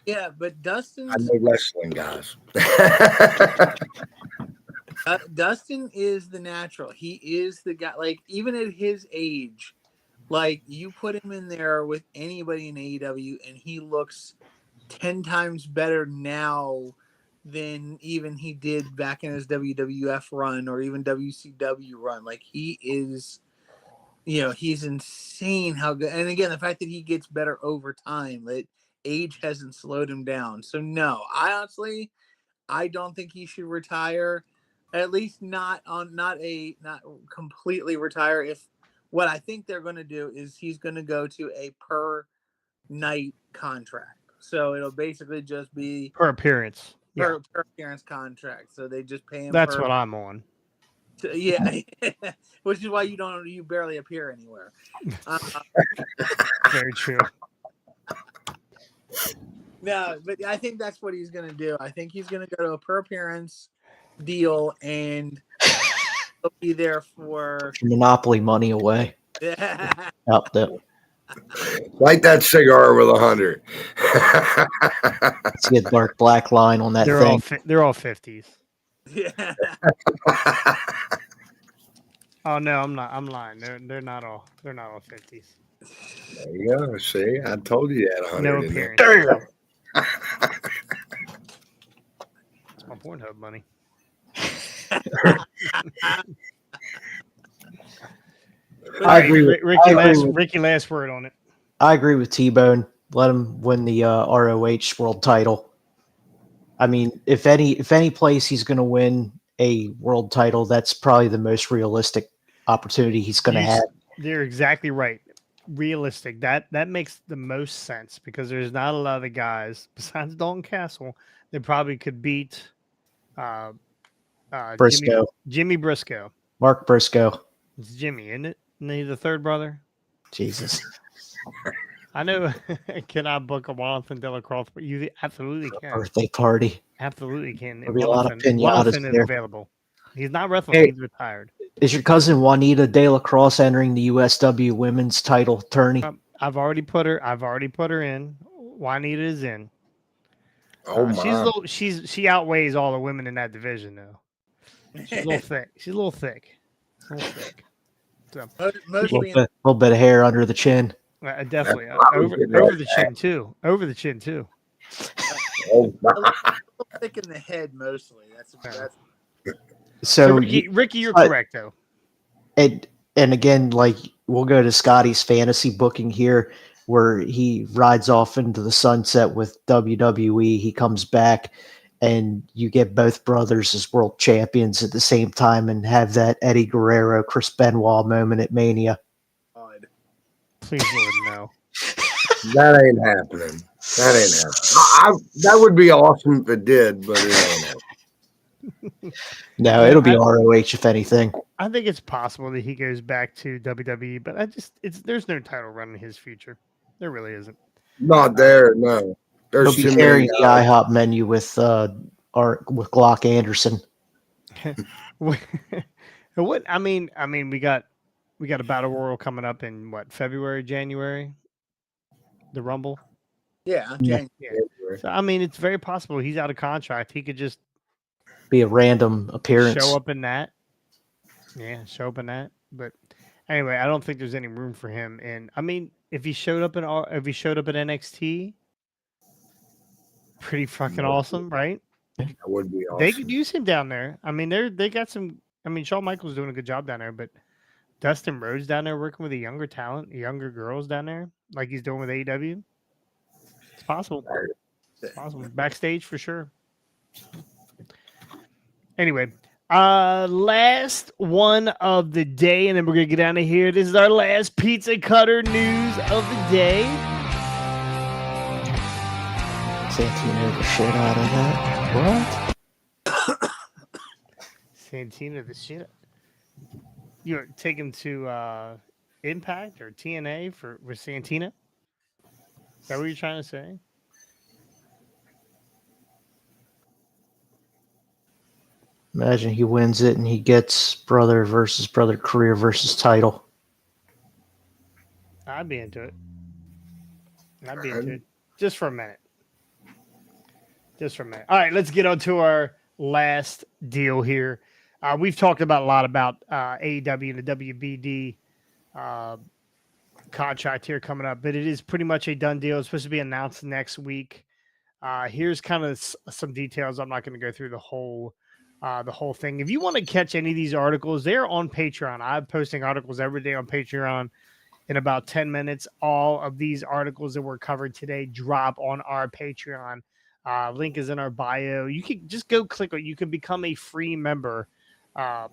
Yeah, but Dustin. I know wrestling guys. Dustin is the natural. He is the guy. Like even at his age, like you put him in there with anybody in AEW, and he looks 10 times better now than even he did back in his WWF run or even WCW run. Like he is, he's insane how good. And again, the fact that he gets better over time, that age hasn't slowed him down. So no, I don't think he should retire. At least not completely retire. If what I think they're going to do is he's going to go to a per night contract. So it'll basically just be Per appearance. per appearance contract. So they just pay him. That's what I'm on. Yeah, which is why you barely appear anywhere. Very true. No, but I think that's what he's going to do. I think he's going to go to a per appearance deal, and he'll be there for Monopoly money away. Out there. Light that cigar with 100. See a dark black line on that thing. They're all 50s. Yeah. Oh no, I'm not. I'm lying. They're not all 50s. There you go. See, I told you that 100. No appearance. Damn. It's my Pornhub money. I agree with Ricky. Last word on it. I agree with T-Bone. Let him win the ROH world title. I mean, if any place he's going to win a world title, that's probably the most realistic opportunity he's going to have. You're exactly right. Realistic. That makes the most sense because there's not a lot of the guys besides Dalton Castle that probably could beat Briscoe. Jimmy Briscoe. Mark Briscoe. It's Jimmy, isn't it? Isn't he the third brother? Jesus. I know. Can I book a Jonathan Delacroix? You absolutely can. Birthday party. Absolutely can. There'll be a lot of pinatas Jonathan is there. available. He's not wrestling. Hey. He's retired. Is your cousin Juanita De La Crosse entering the USW women's title tourney? I've already put her in. Juanita is in. Oh my! She outweighs all the women in that division though. She's a little thick. She's a little thick. So Mostly A little bit of hair under the chin. definitely probably over the chin too. Over the chin too. Oh my! thick in the head mostly. That's So So Ricky, you're correct though. and again, like we'll go to Scotty's fantasy booking here, where he rides off into the sunset with WWE. He comes back, and you get both brothers as world champions at the same time, and have that Eddie Guerrero, Chris Benoit moment at Mania. odd. Please, Lord, no. That ain't happening. That would be awesome if it did, but it ain't happening. No, it'll be ROH if anything. I think it's possible that he goes back to WWE, but there's no title run in his future. There really isn't. Not there, no. There's He'll be too carrying many the IHOP menu with Glock Anderson. What I mean, we got a battle royal coming up in what, February, January, the Rumble. Yeah, Yeah. So I mean, it's very possible he's out of contract. He could just Be a random appearance. show up in that. Yeah, show up in that. But anyway, I don't think there's any room for him. And I mean, if he showed up at NXT, pretty fucking awesome, right? That would be awesome. They could use him down there. I mean, they got some. I mean, Shawn Michaels doing a good job down there, but Dustin Rhodes down there working with a younger talent, younger girls down there, like he's doing with AEW. It's possible. It's possible. Backstage for sure. Anyway, last one of the day, and then we're gonna get out of here. This is our last pizza cutter news of the day. Santino the shit out of that. What? Santina the shit. You take him to Impact or TNA with Santina? Is that what you're trying to say? Imagine he wins it and he gets brother versus brother career versus title. I'd be into it. I'd be into it. Just for a minute. Just for a minute. All right, let's get on to our last deal here. We've talked a lot about AEW and the WBD contract here coming up, but it is pretty much a done deal. It's supposed to be announced next week. Here's kind of some details. I'm not going to go through the whole thing. If you want to catch any of these articles, they're on Patreon. I'm posting articles every day on Patreon. In about 10 minutes, all of these articles that were covered today drop on our Patreon. Link is in our bio. You can just go click it. You can become a free member at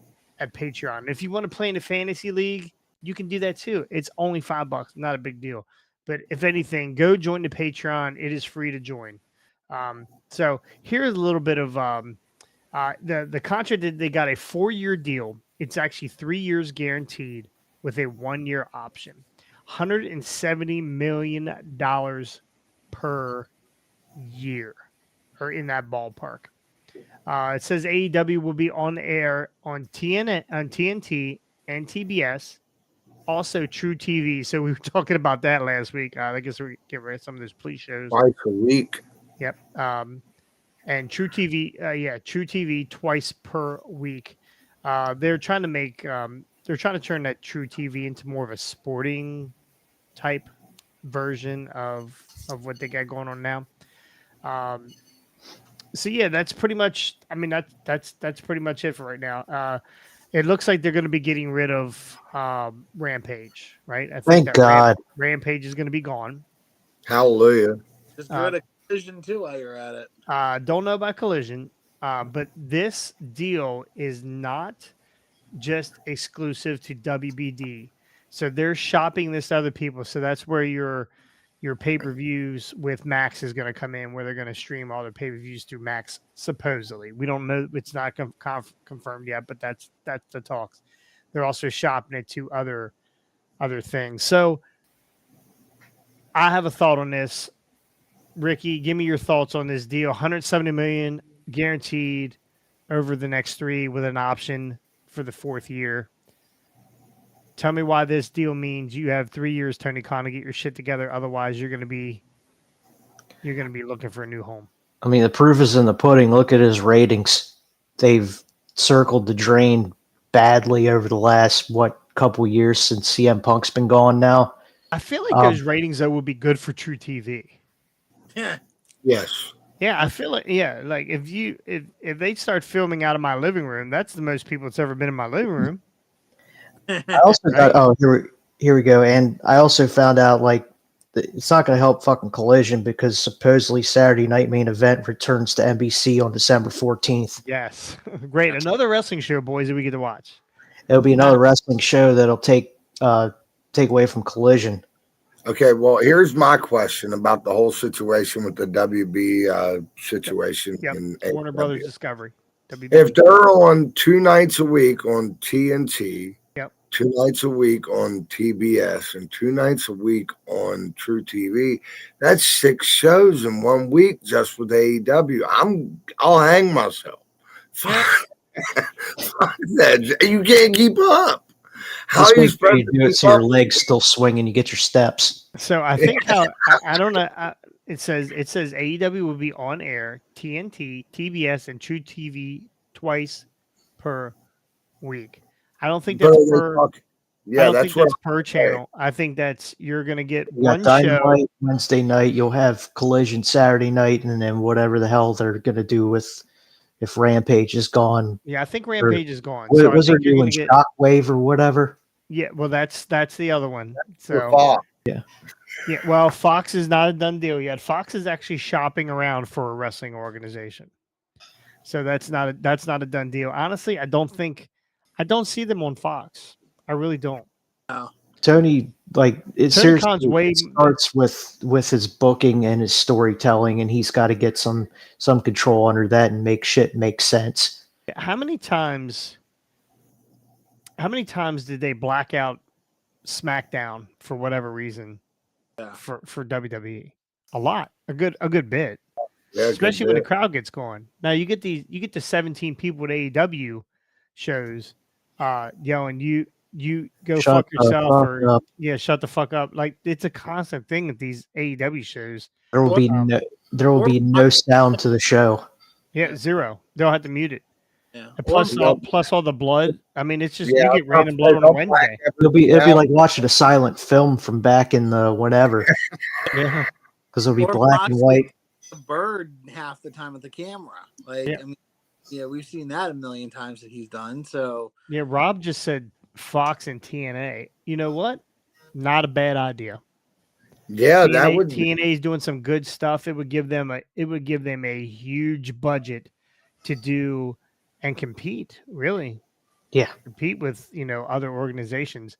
Patreon. If you want to play in a fantasy league, you can do that too. It's only $5, not a big deal. But if anything, go join the Patreon. It is free to join. So here's a little bit of the contract that they got a 4-year deal. It's actually 3 years guaranteed with a 1-year option. $170 million per year, or in that ballpark. It says AEW will be on air on TNT and TBS, also True TV. So we were talking about that last week. I guess we get rid of some of those police shows. Twice a week. Yep. And True TV, True TV twice per week. They're trying to turn that True TV into more of a sporting type version of what they got going on now. So yeah, that's pretty much. I mean, that's pretty much it for right now. It looks like they're going to be getting rid of Rampage, right? I think Thank God. Rampage is going to be gone. Hallelujah. Just get rid of Collision too while you're at it. Don't know about Collision, but this deal is not just exclusive to WBD. So they're shopping this to other people. So that's where your pay-per-views with Max is going to come in, where they're going to stream all their pay-per-views through Max, supposedly. We don't know. It's not confirmed yet, but that's the talks. They're also shopping it to other things. So I have a thought on this. Ricky, give me your thoughts on this deal. $170 million guaranteed over the next 3 with an option for the 4th year. Tell me why this deal means you have 3 years, Tony Khan, to get your shit together. Otherwise, you're going to be looking for a new home. I mean, the proof is in the pudding. Look at his ratings. They've circled the drain badly over the last, couple years since CM Punk's been gone now. I feel like those ratings, though, would be good for True TV. Yeah. Yes. Yeah, I feel like, like if they start filming out of my living room, that's the most people that's ever been in my living room. I also got, here we go. And I also found out, it's not going to help fucking Collision because supposedly Saturday Night Main Event returns to NBC on December 14th. Yes. Great. Another wrestling show, boys, that we get to watch. It'll be another wrestling show that'll take away from Collision. Okay, well, here's my question about the whole situation with the WB situation. Yep. in Warner AEW. Brothers Discovery. WB. If they're on 2 nights a week on TNT, Yep. 2 nights a week on TBS, and 2 nights a week on True TV, that's 6 shows in 1 week just with AEW. I'll hang myself. Fuck that. You can't keep up. How are you supposed to do it so your legs still swinging, you get your steps. So I think I don't know. It says AEW will be on air, TNT, TBS, and True TV twice per week. I don't think that's per. Yeah, I don't that's think that's what per channel. I think that's you're gonna get You got one show. Dynamite Wednesday night, you'll have Collision Saturday night, and then whatever the hell they're gonna do with if Rampage is gone. Yeah, I think Rampage is gone. What So I was there think you're doing gonna get. Shockwave or whatever? Yeah, well, that's the other one. So Fox. yeah. Well, Fox is not a done deal yet. Fox is actually shopping around for a wrestling organization. So that's not a done deal. Honestly, I don't see them on Fox. I really don't. Tony, it Tony seriously Khan's way starts with his booking and his storytelling, and he's got to get some control under that and make shit make sense. How many times did they black out SmackDown for whatever reason for WWE? A lot. A good bit. Yeah, Especially when the crowd gets going. Now you get the 17 people at AEW shows yelling you go Shut fuck the yourself fuck or up. yeah, shut the fuck up. Like it's a constant thing at these AEW shows. There will Or- be no sound to the show. Yeah, zero. They'll have to mute it. Yeah. And Or plus all the blood. I mean, it's just Yeah, you I get was about random to blood say, on a don't black Wednesday. It'll be everything like out. watching a silent film from back in the whenever, Yeah. because it'll be or black and white. the bird half the time with the camera. Like, Yeah. I mean, yeah, we've seen that a million times that he's done. So Yeah, Rob just said Fox and TNA. You know what? Not a bad idea. Yeah, that would. TNA is doing some good stuff. It would give them a huge budget to do and compete. Really, Yeah. compete with other organizations.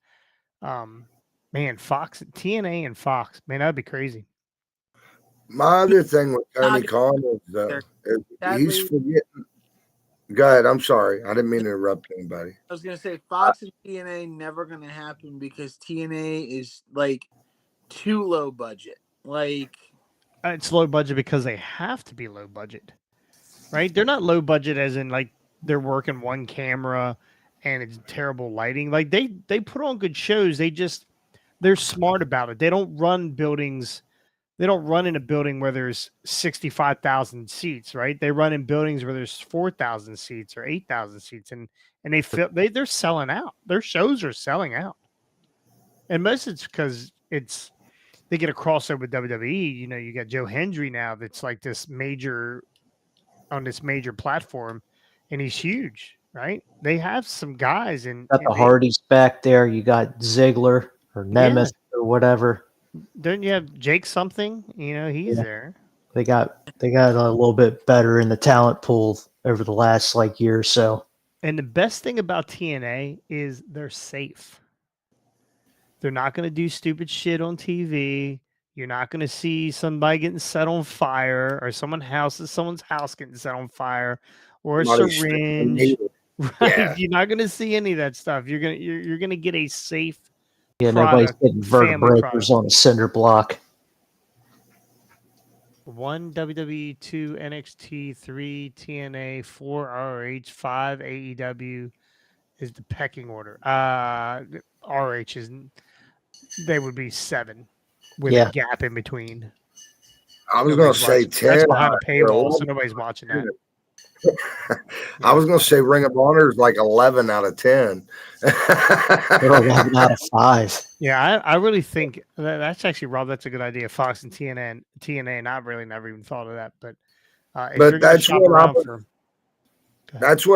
Man, Fox, TNA, and Fox. Man, that'd be crazy. My other thing with Tony Not- Khan is he's sadly, forgetting. Go ahead. I'm sorry. I didn't mean to interrupt anybody. I was gonna say Fox and TNA never gonna happen because TNA is like too low budget. Like, It's low budget because they have to be low budget, right? They're not low budget as in like they're working one camera and it's terrible lighting. Like they put on good shows. They're smart about it. They don't run buildings. They don't run in a building where there's 65,000 seats, right? They run in buildings where there's 4,000 seats or 8,000 seats, and they're selling out. Their shows are selling out, and most it's because they get a crossover with WWE. You got Joe Hendry now that's like this major platform, and he's huge, right? They have some guys Got the Hardys back there. You got Ziggler or Nemeth or whatever. Don't you have Jake something? He's there. They got a little bit better in the talent pool over the last year or so. And the best thing about TNA is they're safe. They're not going to do stupid shit on TV. You're not going to see somebody getting set on fire or someone's house getting set on fire or a syringe. Right? Yeah. You're not going to see any of that stuff. You're gonna get a safe. Yeah, nobody's getting vertebreakers on a cinder block. 1 WWE, 2 NXT, 3 TNA, 4 ROH, 5 AEW is the pecking order. ROH they would be 7 with a gap in between. I was going to say 10. That's behind a paywall, so nobody's watching that. I was going to say Ring of Honor is like 11 out of 10. They're 11 out of 5. Yeah, I really think that's actually, Rob, that's a good idea. Fox and TNA, and I've really never even thought of that. But that's what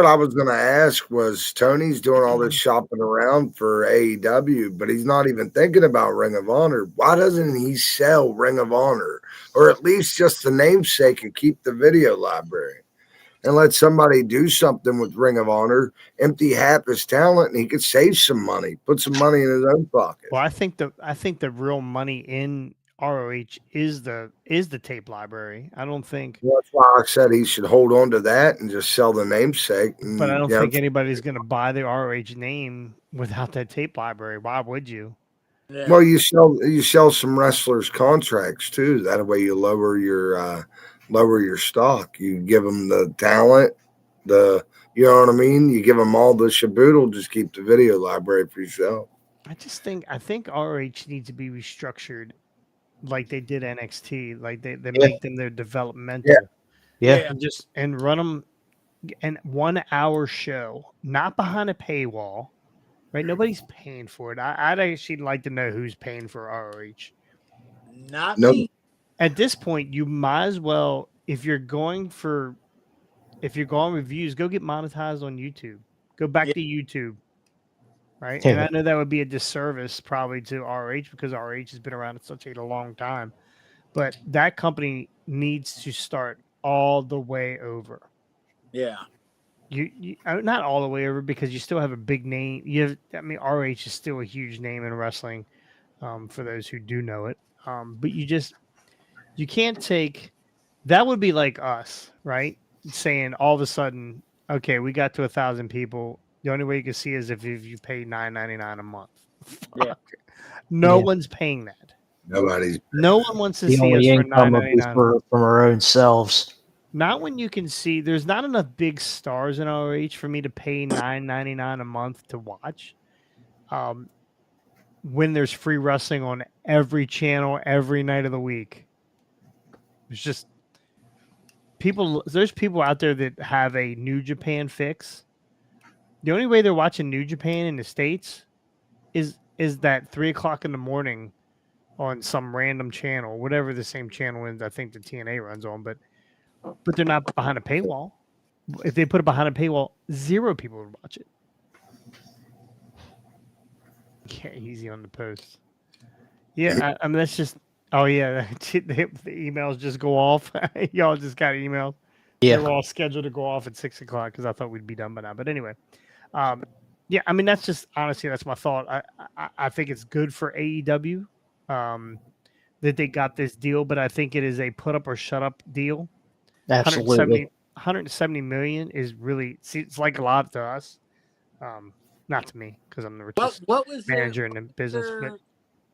I was going to ask was Tony's doing all this shopping around for AEW, but he's not even thinking about Ring of Honor. Why doesn't he sell Ring of Honor or at least just the namesake and keep the video library and let somebody do something with Ring of Honor, empty half his talent, and he could save some money, put some money in his own pocket. Well, I think the real money in ROH is the tape library. I don't think. Well, that's why I said he should hold on to that and just sell the namesake. But I don't think anybody's going to buy the ROH name without that tape library. Why would you? yeah. Well, you sell some wrestlers contracts too. That way you lower your stock. You give them the talent, you know what I mean? You give them all the shaboodle, just keep the video library for yourself. I think ROH needs to be restructured like they did NXT. Like they make them their developmental. Yeah. And run them and 1 hour show, not behind a paywall. Right? Nobody's paying for it. I'd actually like to know who's paying for ROH. Not Nope. me. At this point, you might as well, if you're going reviews, go get monetized on YouTube. Go back to YouTube. Right. Yeah. And I know that would be a disservice probably to ROH because ROH has been around such a long time. But that company needs to start all the way over. Yeah. You not all the way over because you still have a big name. ROH is still a huge name in wrestling, for those who do know it. But you can't take that would be like us, right? Saying all of a sudden okay, we got to 1,000 people. The only way you can see is if you pay $9.99 a month. Yeah. Fuck. No Yeah. one's paying that. Nobody's. No one wants to The see us only for income will be $9.99. from our own selves. Not when you can see. There's not enough big stars in ROH for me to pay $9.99 a month to watch. When there's free wrestling on every channel every night of the week, it's just people. There's people out there that have a New Japan fix. The only way they're watching New Japan in the States is that 3 o'clock in the morning on some random channel, whatever the same channel is. I think the TNA runs on, but they're not behind a paywall. If they put it behind a paywall, 0 people would watch it. Yeah, easy on the post. Yeah, I mean that's just. Oh yeah, the emails just go off. Y'all just got emails. They were all scheduled to go off at 6 o'clock because I thought we'd be done by now. But anyway, yeah, I mean that's just honestly that's my thought. I think it's good for AEW that they got this deal, but I think it is a put up or shut up deal. Absolutely. 170 million is really it's like a lot to us. Not to me because I'm the richest What was manager in the business. But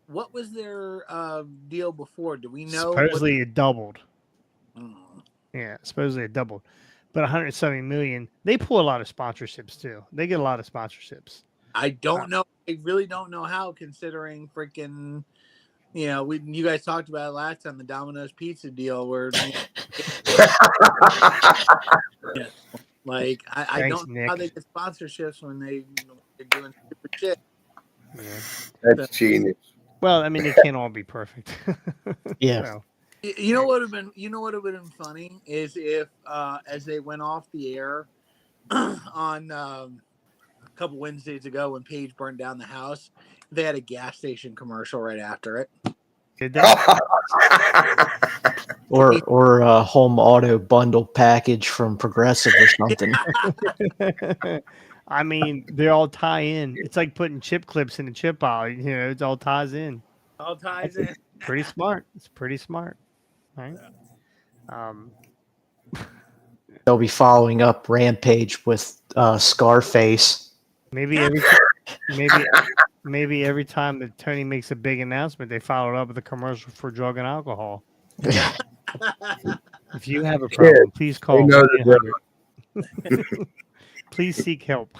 what was their deal before? Do we know? supposedly it doubled. Mm. Yeah, supposedly it doubled. But 170 million, they pull a lot of sponsorships too. They get a lot of sponsorships. I don't know. I really don't know how, considering freaking, you guys talked about it last time, the Domino's pizza deal where like I Thanks, don't know Nick. how they get sponsorships when they're doing stupid shit. Yeah. That's genius. Well, I mean, they can't all be perfect. Yeah. So, You know what would have been funny is if as they went off the air on a couple Wednesdays ago when Paige burned down the house, they had a gas station commercial right after it. did that? Or a home auto bundle package from Progressive or something. I mean, they all tie in. It's like putting chip clips in a chip aisle. It all ties in. All ties in. Pretty smart. It's pretty smart, right? They'll be following up Rampage with Scarface. Maybe every time that Tony makes a big announcement, they follow it up with a commercial for drug and alcohol. If you have a problem, please call know the 1-800. Please seek help.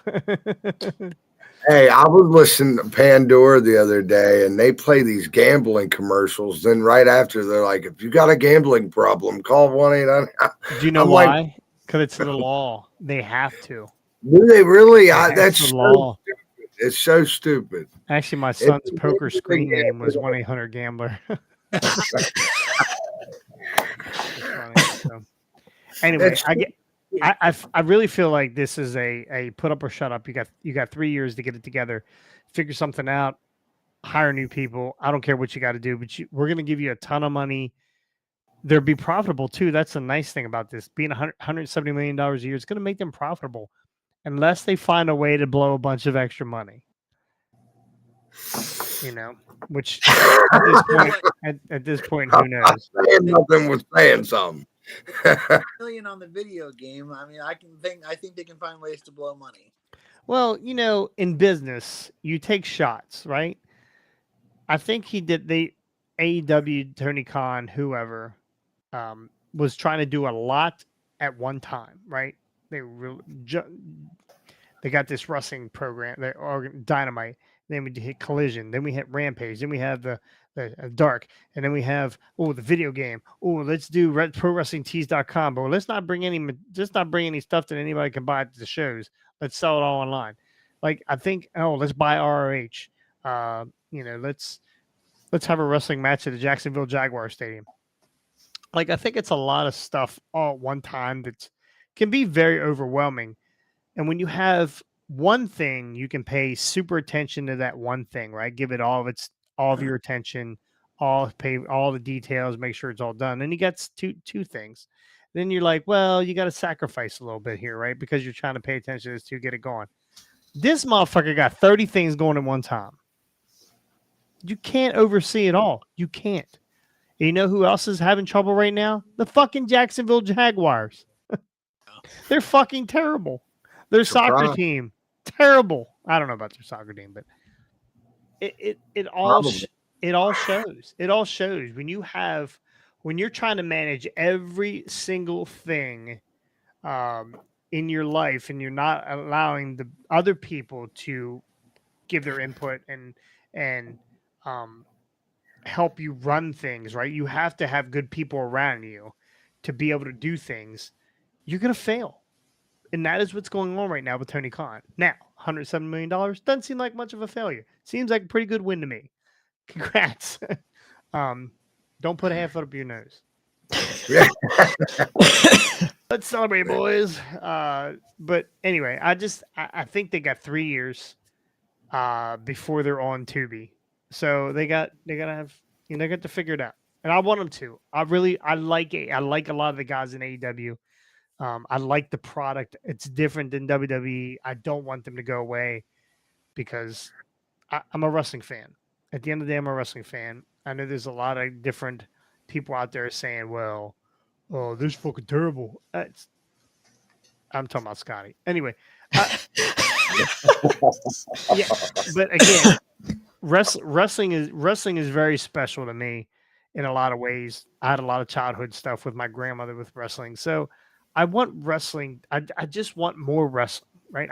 Hey, I was listening to Pandora the other day, and they play these gambling commercials. Then right after, they're like, "If you got a gambling problem, call 1-800." Do you know I'm why? like- Because it's the law. They have to. Do they really? That's That's the so law. stupid. It's so stupid. Actually, my son's It's- poker screen name was 1-800-GAMBLER. So, anyway, That's I really feel like this is a put up or shut up. You got 3 years to get it together, figure something out, hire new people. I don't care what you got to do, but we're going to give you a ton of money. They'll be profitable too. That's the nice thing about this. Being $170 million a year, it's going to make them profitable, unless they find a way to blow a bunch of extra money. Which at this point, who knows? saying nothing was saying something. $1 million on the video game. I mean, I think they can find ways to blow money. Well, in business, you take shots, right? I think he did. AEW, Tony Khan, whoever, was trying to do a lot at one time, right? They got this wrestling program, Dynamite. Then we hit Collision. Then we hit Rampage. Then we have the Dark. And then we have the video game. Let's do ProWrestlingTees.com. But let's not bring any stuff that anybody can buy at the shows. Let's sell it all online. Like I think, let's buy ROH. Let's have a wrestling match at the Jacksonville Jaguar Stadium. Like I think it's a lot of stuff all at one time that can be very overwhelming. And when you have one thing, you can pay super attention to that one thing, right? Give it all of your attention, pay all the details, make sure it's all done. Then you got two things. Then you're like, well, you got to sacrifice a little bit here, right? Because you're trying to pay attention to this to get it going. This motherfucker got 30 things going at one time. You can't oversee it all. You can't. And you know who else is having trouble right now? The fucking Jacksonville Jaguars. They're fucking terrible. Their soccer Surprise. team, terrible. I don't know about their soccer team, but it all Probably. it all shows. It all shows when you're trying to manage every single thing in your life, and you're not allowing the other people to give their input and help you run things, right? You have to have good people around you to be able to do things. You're gonna fail. And that is what's going on right now with Tony Khan. Now, $107 million doesn't seem like much of a failure. Seems like a pretty good win to me. Congrats. Don't put a half foot up your nose. Yeah. Let's celebrate, boys. But anyway, I think they got 3 years before they're on Tubi. So they gotta have, they got to figure it out. And I want them to. I like it. I like a lot of the guys in AEW. I like the product. It's different than WWE. I don't want them to go away because I'm a wrestling fan. At the end of the day, I'm a wrestling fan. I know there's a lot of different people out there saying, well, oh, this is fucking terrible. I'm talking about Scotty. Anyway. Yeah, but again, wrestling is very special to me in a lot of ways. I had a lot of childhood stuff with my grandmother with wrestling. So I want wrestling. I just want more wrestling, right?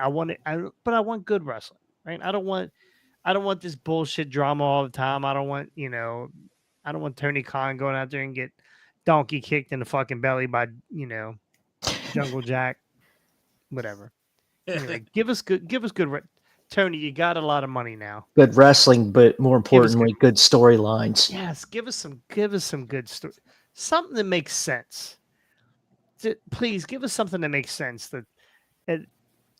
But I want good wrestling, right? I don't want this bullshit drama all the time. I don't want Tony Khan going out there and get donkey kicked in the fucking belly by, Jungle Jack, whatever. Anyway, give us good. Tony, you got a lot of money now. Good wrestling, but more importantly, good storylines. Yes, give us some good story. Something that makes sense. Please give us something that makes sense. That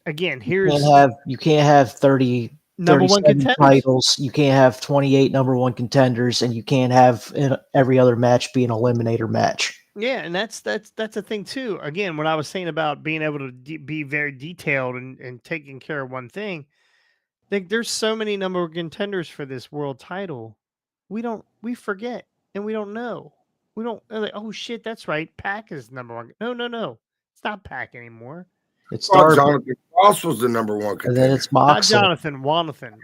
again, you can't have 30 number one contenders. Titles. You can't have 28 number one contenders, and you can't have every other match be an eliminator match. Yeah, and that's a thing too. Again, what I was saying about being able to be very detailed and taking care of one thing. There's so many number one contenders for this world title. We forget and we don't know. We don't like, oh shit, that's right. Pac is number one. No. It's not Pac anymore. It's Jonathan Cross was the number one contender. And then it's Moxley. Not Jonathan, Wanathan.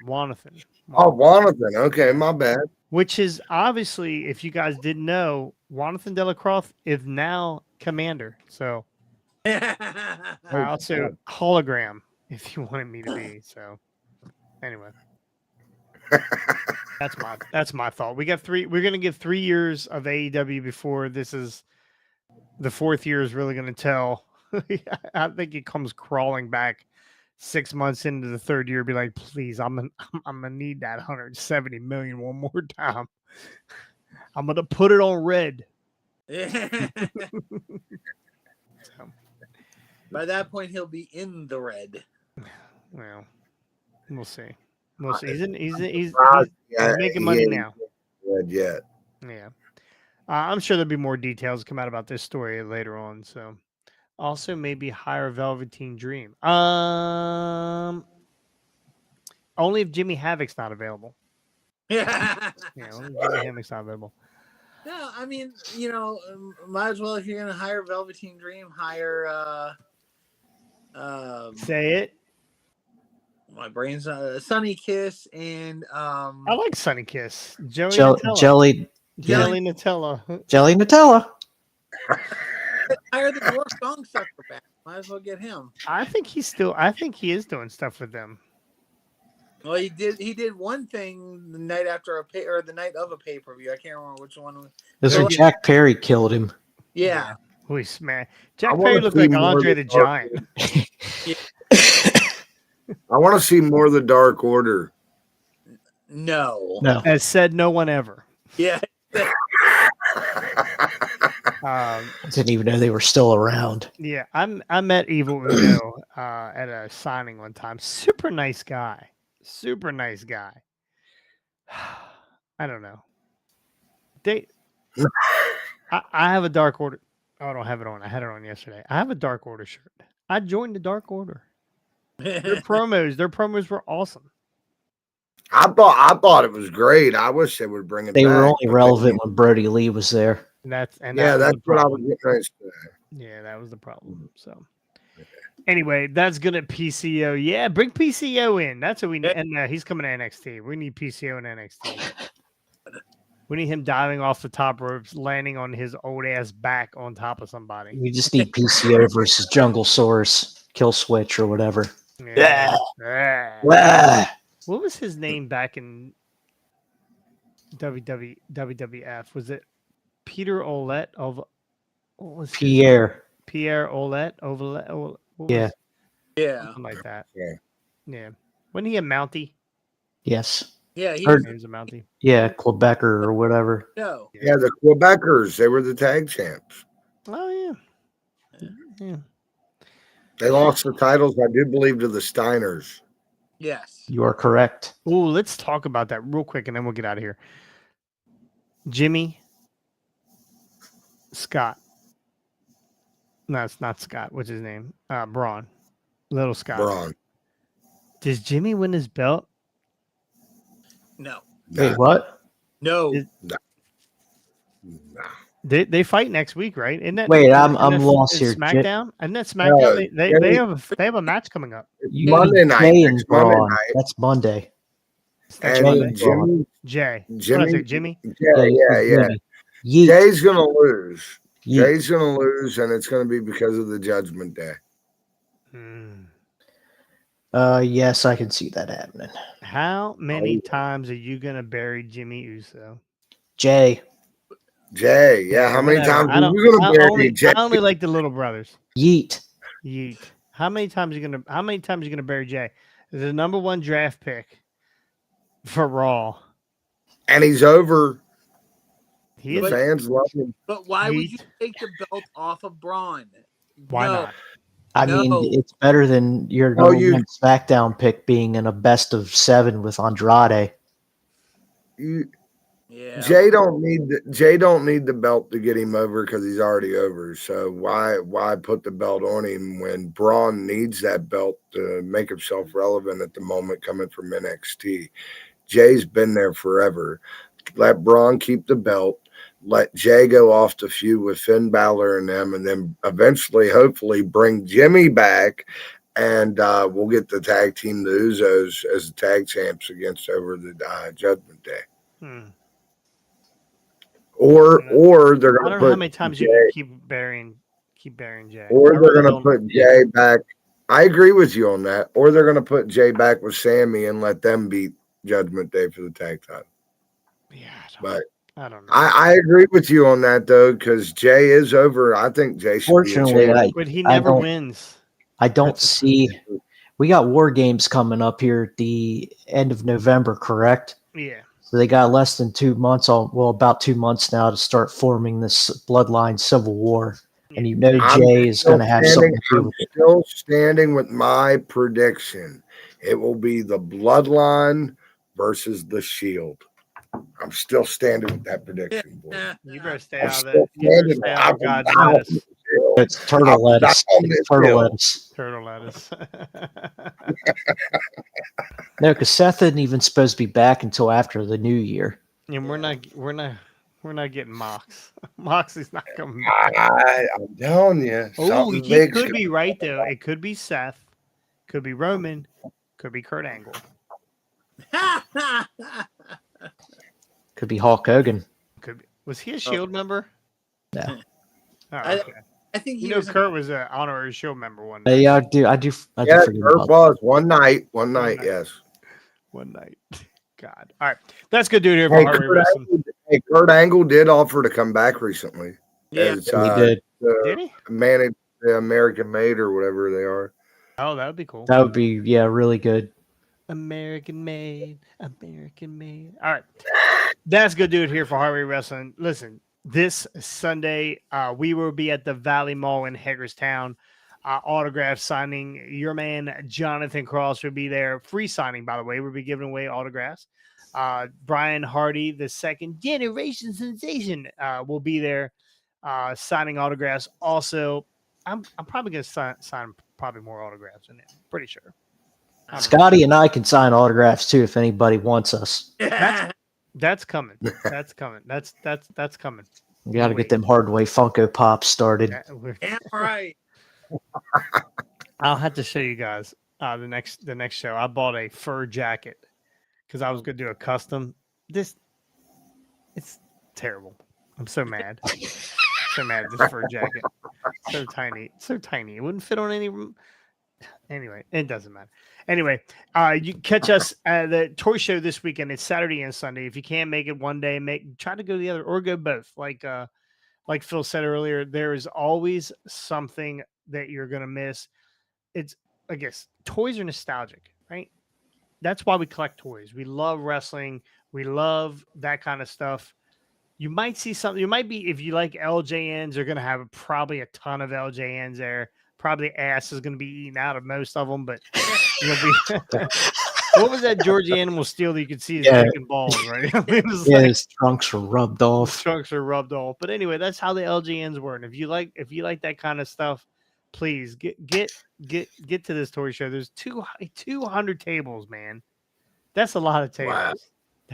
Oh, Wanathan. Okay, my bad. Which is obviously, if you guys didn't know, Wanathan Delacroix is now commander. So also hologram, if you wanted me to be. So anyway. That's my thought. We're gonna give 3 years of AEW before this is the fourth year is really gonna tell. I think it comes crawling back 6 months into the third year, be like, please, I'm gonna need that 170 million one more time. I'm gonna put it on red. So, by that point, he'll be in the red. Well, we'll see. He's making money now. Yet. Yeah. I'm sure there'll be more details come out about this story later on. So, also maybe hire Velveteen Dream. Only if Jimmy Havoc's not available. Yeah. Only if Jimmy Havoc's not available. No, I mean, might as well, if you're gonna hire Velveteen Dream, hire say it. My brain's Sunny Kiss and I like Sunny Kiss. Jelly Nutella. Jelly Nutella. Hire the Dwarf Song Sucker back. Might as well get him. I think he is doing stuff with them. Well, he did one thing the night after the night of a pay-per-view. I can't remember which one. This is Jack Perry killed him. Yeah. We smash. Jack Perry looked like Andre the Giant. I want to see more of the Dark Order. No. As said no one ever. Yeah. Didn't even know they were still around. Yeah, I met Evil Uno at a signing one time. Super nice guy. I don't know. I have a Dark Order. Oh, I don't have it on. I had it on yesterday. I have a Dark Order shirt. I joined the Dark Order. Their promos were awesome. I thought it was great. I wish they would bring it back. They were only relevant when Brody Lee was there. That's what I was getting ready to say. Yeah, that was the problem. So Anyway, that's good at PCO. Yeah, bring PCO in. That's what we need. And he's coming to NXT. We need PCO in NXT. We need him diving off the top ropes, landing on his old ass back on top of somebody. We just need PCO versus Jungle Source, Kill Switch, or whatever. Yeah. Ah. What was his name back in WWF? Was it Peter Olette of what was his Pierre. Pierre Olette? Yeah. Yeah. Something like that. Yeah. Yeah. Wasn't he a Mountie? Yes. Yeah. He Or- was, He was a Mountie. Yeah, Quebecer or whatever. no. Yeah, the Quebecers, they were the tag champs. Oh yeah. Yeah. They lost the titles, I do believe, to the Steiners. Yes. You are correct. Oh, let's talk about that real quick, and then we'll get out of here. Jimmy Scott. No, it's not Scott. What's his name? Braun. Little Scott. Braun. Does Jimmy win his belt? No. Wait, what? No. Nah. They fight next week, right? Isn't that, Wait, I'm isn't that- lost is here. SmackDown? Isn't that SmackDown? They have a match coming up. You Monday mean night, Jay next and Monday Braun. night. That's Monday. Next And Monday. Jimmy, Jay. What Jimmy, is it, Jimmy? yeah. Yeet. Jay's gonna lose. Yeet. Jay's gonna lose, and it's gonna be because of the Judgment Day. Hmm. Yes, I can see that happening. How many times are you gonna bury Jimmy Uso? Jay. Jay, yeah. How many Whatever. times I are don't. you gonna bury only, Jay? I only like the little brothers. Yeet. Yeet. How many times are you gonna bury Jay? The number one draft pick for Raw. And he's over. He The is. fans love him. But why would you Yeet. take the belt off of Braun? Why No. not? I No. mean, it's better than your Oh, number one SmackDown pick being in a best of 7 with Andrade. Yeah. Jay don't need the belt to get him over because he's already over. So why put the belt on him when Braun needs that belt to make himself relevant at the moment coming from NXT? Jay's been there forever. Let Braun keep the belt. Let Jay go off to feud with Finn Balor and them, and then eventually, hopefully, bring Jimmy back, and we'll get the tag team, the Usos, as the tag champs against over the Judgment Day. Or they're I going to don't know how put many times Jay, you can keep burying Jay. or I they're really going to don't- put Jay back. I agree with you on that. Or they're going to put Jay back with Sammy and let them beat Judgment Day for the tag title. Yeah, But I don't know. I agree with you on that though, because Jay is over. I think Jay should Fortunately, be a champ. But he I never don't- wins. I don't That's the see. We got War Games coming up here at the end of November, correct? Yeah. So they got less than 2 months, about 2 months now to start forming this bloodline civil war. And you know I'm Jay is going to have something to do I'm with it. still standing with my prediction. It will be the Bloodline versus the Shield. I'm still standing with that prediction, boy. You better stay I'm out of still that. You better standing. stay out of I'm God's down lettuce. with the Shield. It's turtle lettuce. I'm down It's turtle with lettuce. Turtle lettuce. No, because Seth isn't even supposed to be back until after the new year. And we're not getting Mox. Moxie's not coming back. I'm telling you, Oh, something he big. could be right though. It could be Seth, could be Roman, could be Kurt Angle. Could be Hulk Hogan. Could be. Was he a Shield member? No. Oh, I- okay. I think You he know, was. Kurt was an honorary Shield member one night. Yeah, I do. I do Yeah, forget Kurt about was one night. One night, night. yes. One night. God. All right. That's good dude here for Hey, Heart Rate Wrestling. Kurt Angle did offer to come back recently. Yeah. As, that. He did. Did he? manage the American Made or whatever they are. Oh, that would be cool. That would be, yeah, really good. American made. American made. All right. That's good dude here for Heart Rate Wrestling. Listen, this Sunday, we will be at the Valley Mall in Hagerstown. Autograph signing. Your man Jonathan Cross will be there. Free signing, by the way. We'll be giving away autographs. Brian Hardy, the second generation sensation, will be there signing autographs. Also, I'm probably going to sign probably more autographs in it. Pretty sure. Scotty and I can sign autographs too if anybody wants us. That's coming. That's coming. That's coming. We got to get them Hardway Funko Pops started. Yeah, we're- Damn right. I'll have to show you guys the next show. I bought a fur jacket because I was going to do a custom. It's terrible. I'm so mad. So mad at this fur jacket. So tiny. So tiny. It wouldn't fit on any. Anyway, it doesn't matter. Anyway, you catch us at the toy show this weekend. It's Saturday and Sunday. If you can't make it one day, try to go the other or go both. Like Phil said earlier, there is always something that you're gonna miss. It's, I guess, toys are nostalgic, right? That's why we collect toys. We love wrestling. We love that kind of stuff. You might see something. You might be, if you like LJNs, they're going to have probably a ton of LJNs there. Probably ass is going to be eaten out of most of them, but you'll be. What was that George Animal Steel that you could see his dick and balls, right? It was his trunks were rubbed off. Trunks are rubbed off. But anyway, that's how the LJNs were. And if you like that kind of stuff, please get to this toy show. There's 200 tables, man. That's a lot of tables. Wow.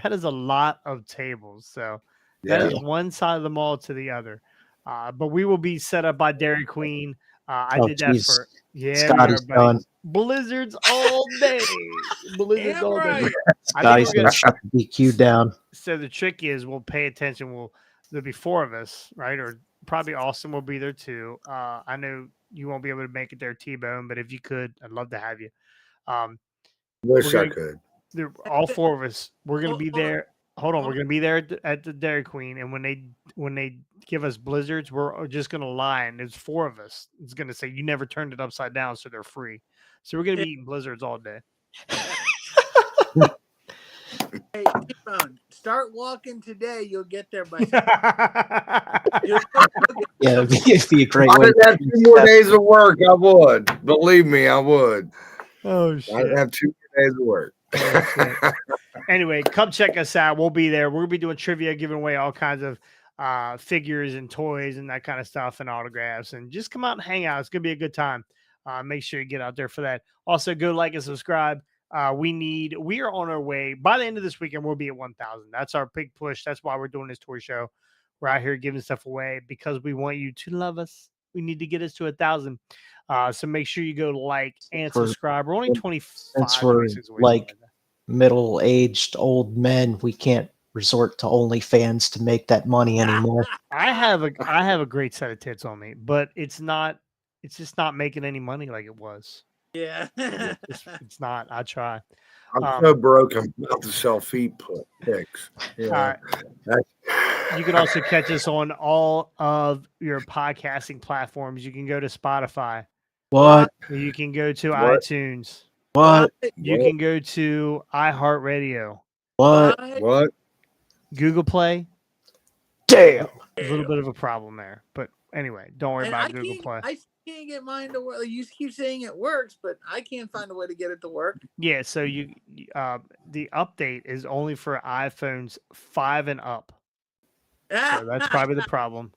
That is a lot of tables. So that is one side of the mall to the other. But we will be set up by Dairy Queen. I did that for Scotty's done. Blizzards all day. Blizzards all day. Scotty's gonna shut the BQ down. So the trick is we'll pay attention. There'll be 4 of us, right? Or probably Austin will be there too. I know you won't be able to make it there, T-Bone, but if you could, I'd love to have you. Wish I could. All 4 of us. We're gonna be there. Hold on, we're gonna be there at the Dairy Queen, and when they give us blizzards, we're just gonna lie, and there's 4 of us. It's gonna say you never turned it upside down, so they're free. So we're gonna be eating blizzards all day. Hey, T-Bone, start walking today. You'll get there by. Yeah, it'd be a great I way. didn't have 2 more days of work. I would. Believe me, I would. Oh shit! I'd have 2 more days of work. Anyway, come check us out. We'll be there. We'll be doing trivia, giving away all kinds of figures and toys and that kind of stuff and autographs. And just come out and hang out. It's going to be a good time. Make sure you get out there for that. Also, go like and subscribe. We are on our way. By the end of this weekend, we'll be at 1,000. That's our big push. That's why we're doing this toy show. We're out here giving stuff away because we want you to love us. We need to get us to 1,000. So make sure you go like and subscribe. We're only 25. Since we're like middle-aged old men, we can't resort to OnlyFans to make that money anymore. I have a great set of tits on me, but it's just not making any money like it was. Yeah. It's not. I try. I'm so broke. I'm about to sell feet pics. Yeah. You can also catch us on all of your podcasting platforms. You can go to Spotify. What? You can go to iTunes. What? You can go to iHeartRadio. What? Google Play. Damn. A little bit of a problem there, but anyway, don't worry about Google Play. I can't get mine to work. You keep saying it works, but I can't find a way to get it to work. Yeah, so the update is only for iPhones 5 and up. So that's probably the problem.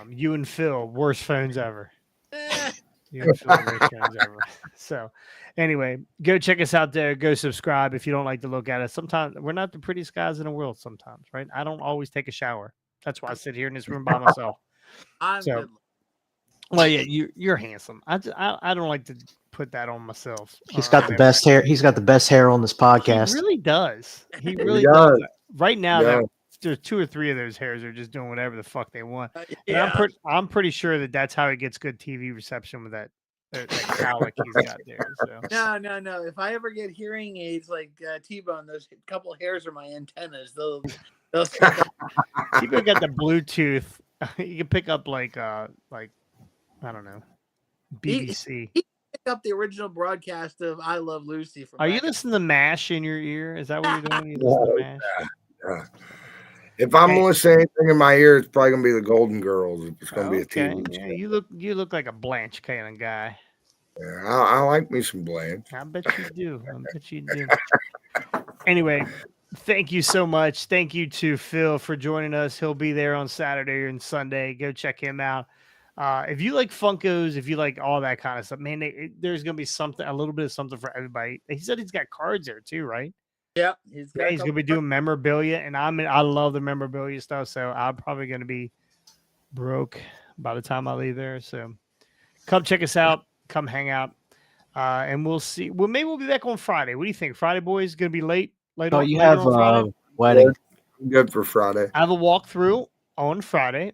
You and Phil, worst phones ever. You and Phil, worst phones ever. So anyway, go check us out there. Go subscribe if you don't like to look at us. Sometimes we're not the prettiest guys in the world sometimes, right? I don't always take a shower. That's why I sit here in this room by myself. Good. Well, yeah, you're handsome. I don't like to put that on myself. He's got the best hair. He's got the best hair on this podcast. He really does. He really does. Right now, there's 2 or 3 of those hairs that are just doing whatever the fuck they want. I'm pretty sure that's how he gets good TV reception with that cowlick he's got there. So. No. If I ever get hearing aids like T-Bone, those couple hairs are my antennas. They'll T-Bone got the Bluetooth. You can pick up like I don't know, BBC. He picked up the original broadcast of "I Love Lucy." Are you listening to MASH in your ear? Is that what you're doing? You listen to MASH? Yeah. If I'm listening to anything in my ear, it's probably gonna be the Golden Girls. It's gonna be a TV. Yeah, you look like a Blanche kind of guy. Yeah, I like me some Blanche. I bet you do. Anyway, thank you so much. Thank you to Phil for joining us. He'll be there on Saturday and Sunday. Go check him out. If you like Funkos, if you like all that kind of stuff, man, there's gonna be a little bit of something for everybody. He said he's got cards there too, right? Yep. He's gonna be doing memorabilia, and I love the memorabilia stuff, so I'm probably gonna be broke by the time I leave there. So come check us out. come hang out, and we'll see. Well, maybe we'll be back on Friday. What do you think? Friday, boys, gonna be late. Oh, you later have on Friday. wedding. Good for Friday. I have a walkthrough on Friday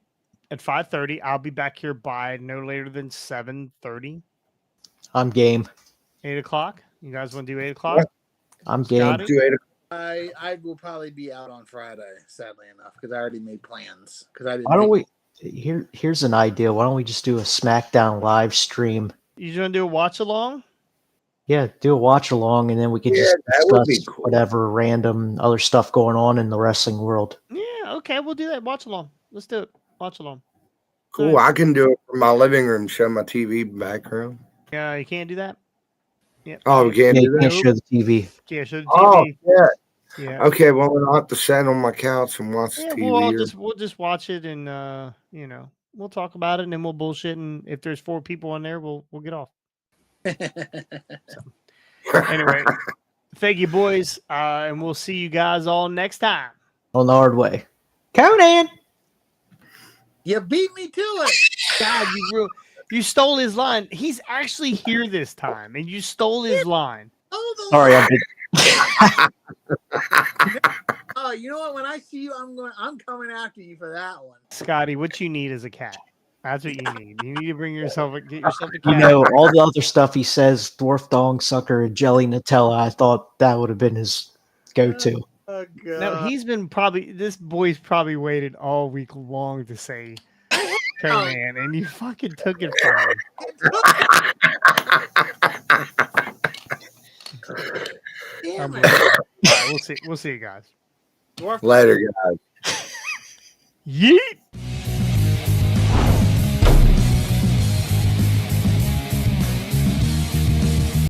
at 5:30. I'll be back here by no later than 7:30. I'm game. 8:00. You guys want to do 8:00? Yeah. I'm game. Scotty? Do 8 I will probably be out on Friday, sadly enough, because I already made plans. Because I didn't. Why don't we? Here's an idea. Why don't we just do a SmackDown live stream? You just want to do a watch along? Yeah, do a watch along, and then we could Yeah, just that would be discuss cool. whatever random other stuff going on in the wrestling world. Yeah, okay, we'll do that. Watch along. Let's do it. Watch along. Cool. Nice. I can do it from my living room, show my TV background. Yeah, you can't do that. Yeah. Oh, we can't Yeah, do you that? can't show the TV. Yeah, show the Oh, TV. yeah. Yeah. Okay, well, then I'll have to sit on my couch and watch Yeah, TV. we'll just watch it, and we'll talk about it, and then we'll bullshit, and if there's 4 people on there, we'll get off. Anyway, thank you, boys, and we'll see you guys all next time. On the hard way. Conan! You beat me to it. God, you stole his line. He's actually here this time, and you stole his line. Oh, Sorry, I'm big. Oh, you know what? When I see you, I'm coming after you for that one. Scotty, what you need is a cat. That's what you need. You need to get yourself a cat. You know, all the other stuff he says, dwarf dong sucker, jelly Nutella, I thought that would have been his go-to. Oh god. No, this boy's probably waited all week long to say Conan, and you fucking took it from him. Damn it. All right, we'll see you guys. Dwarf Later, guys. Yeet.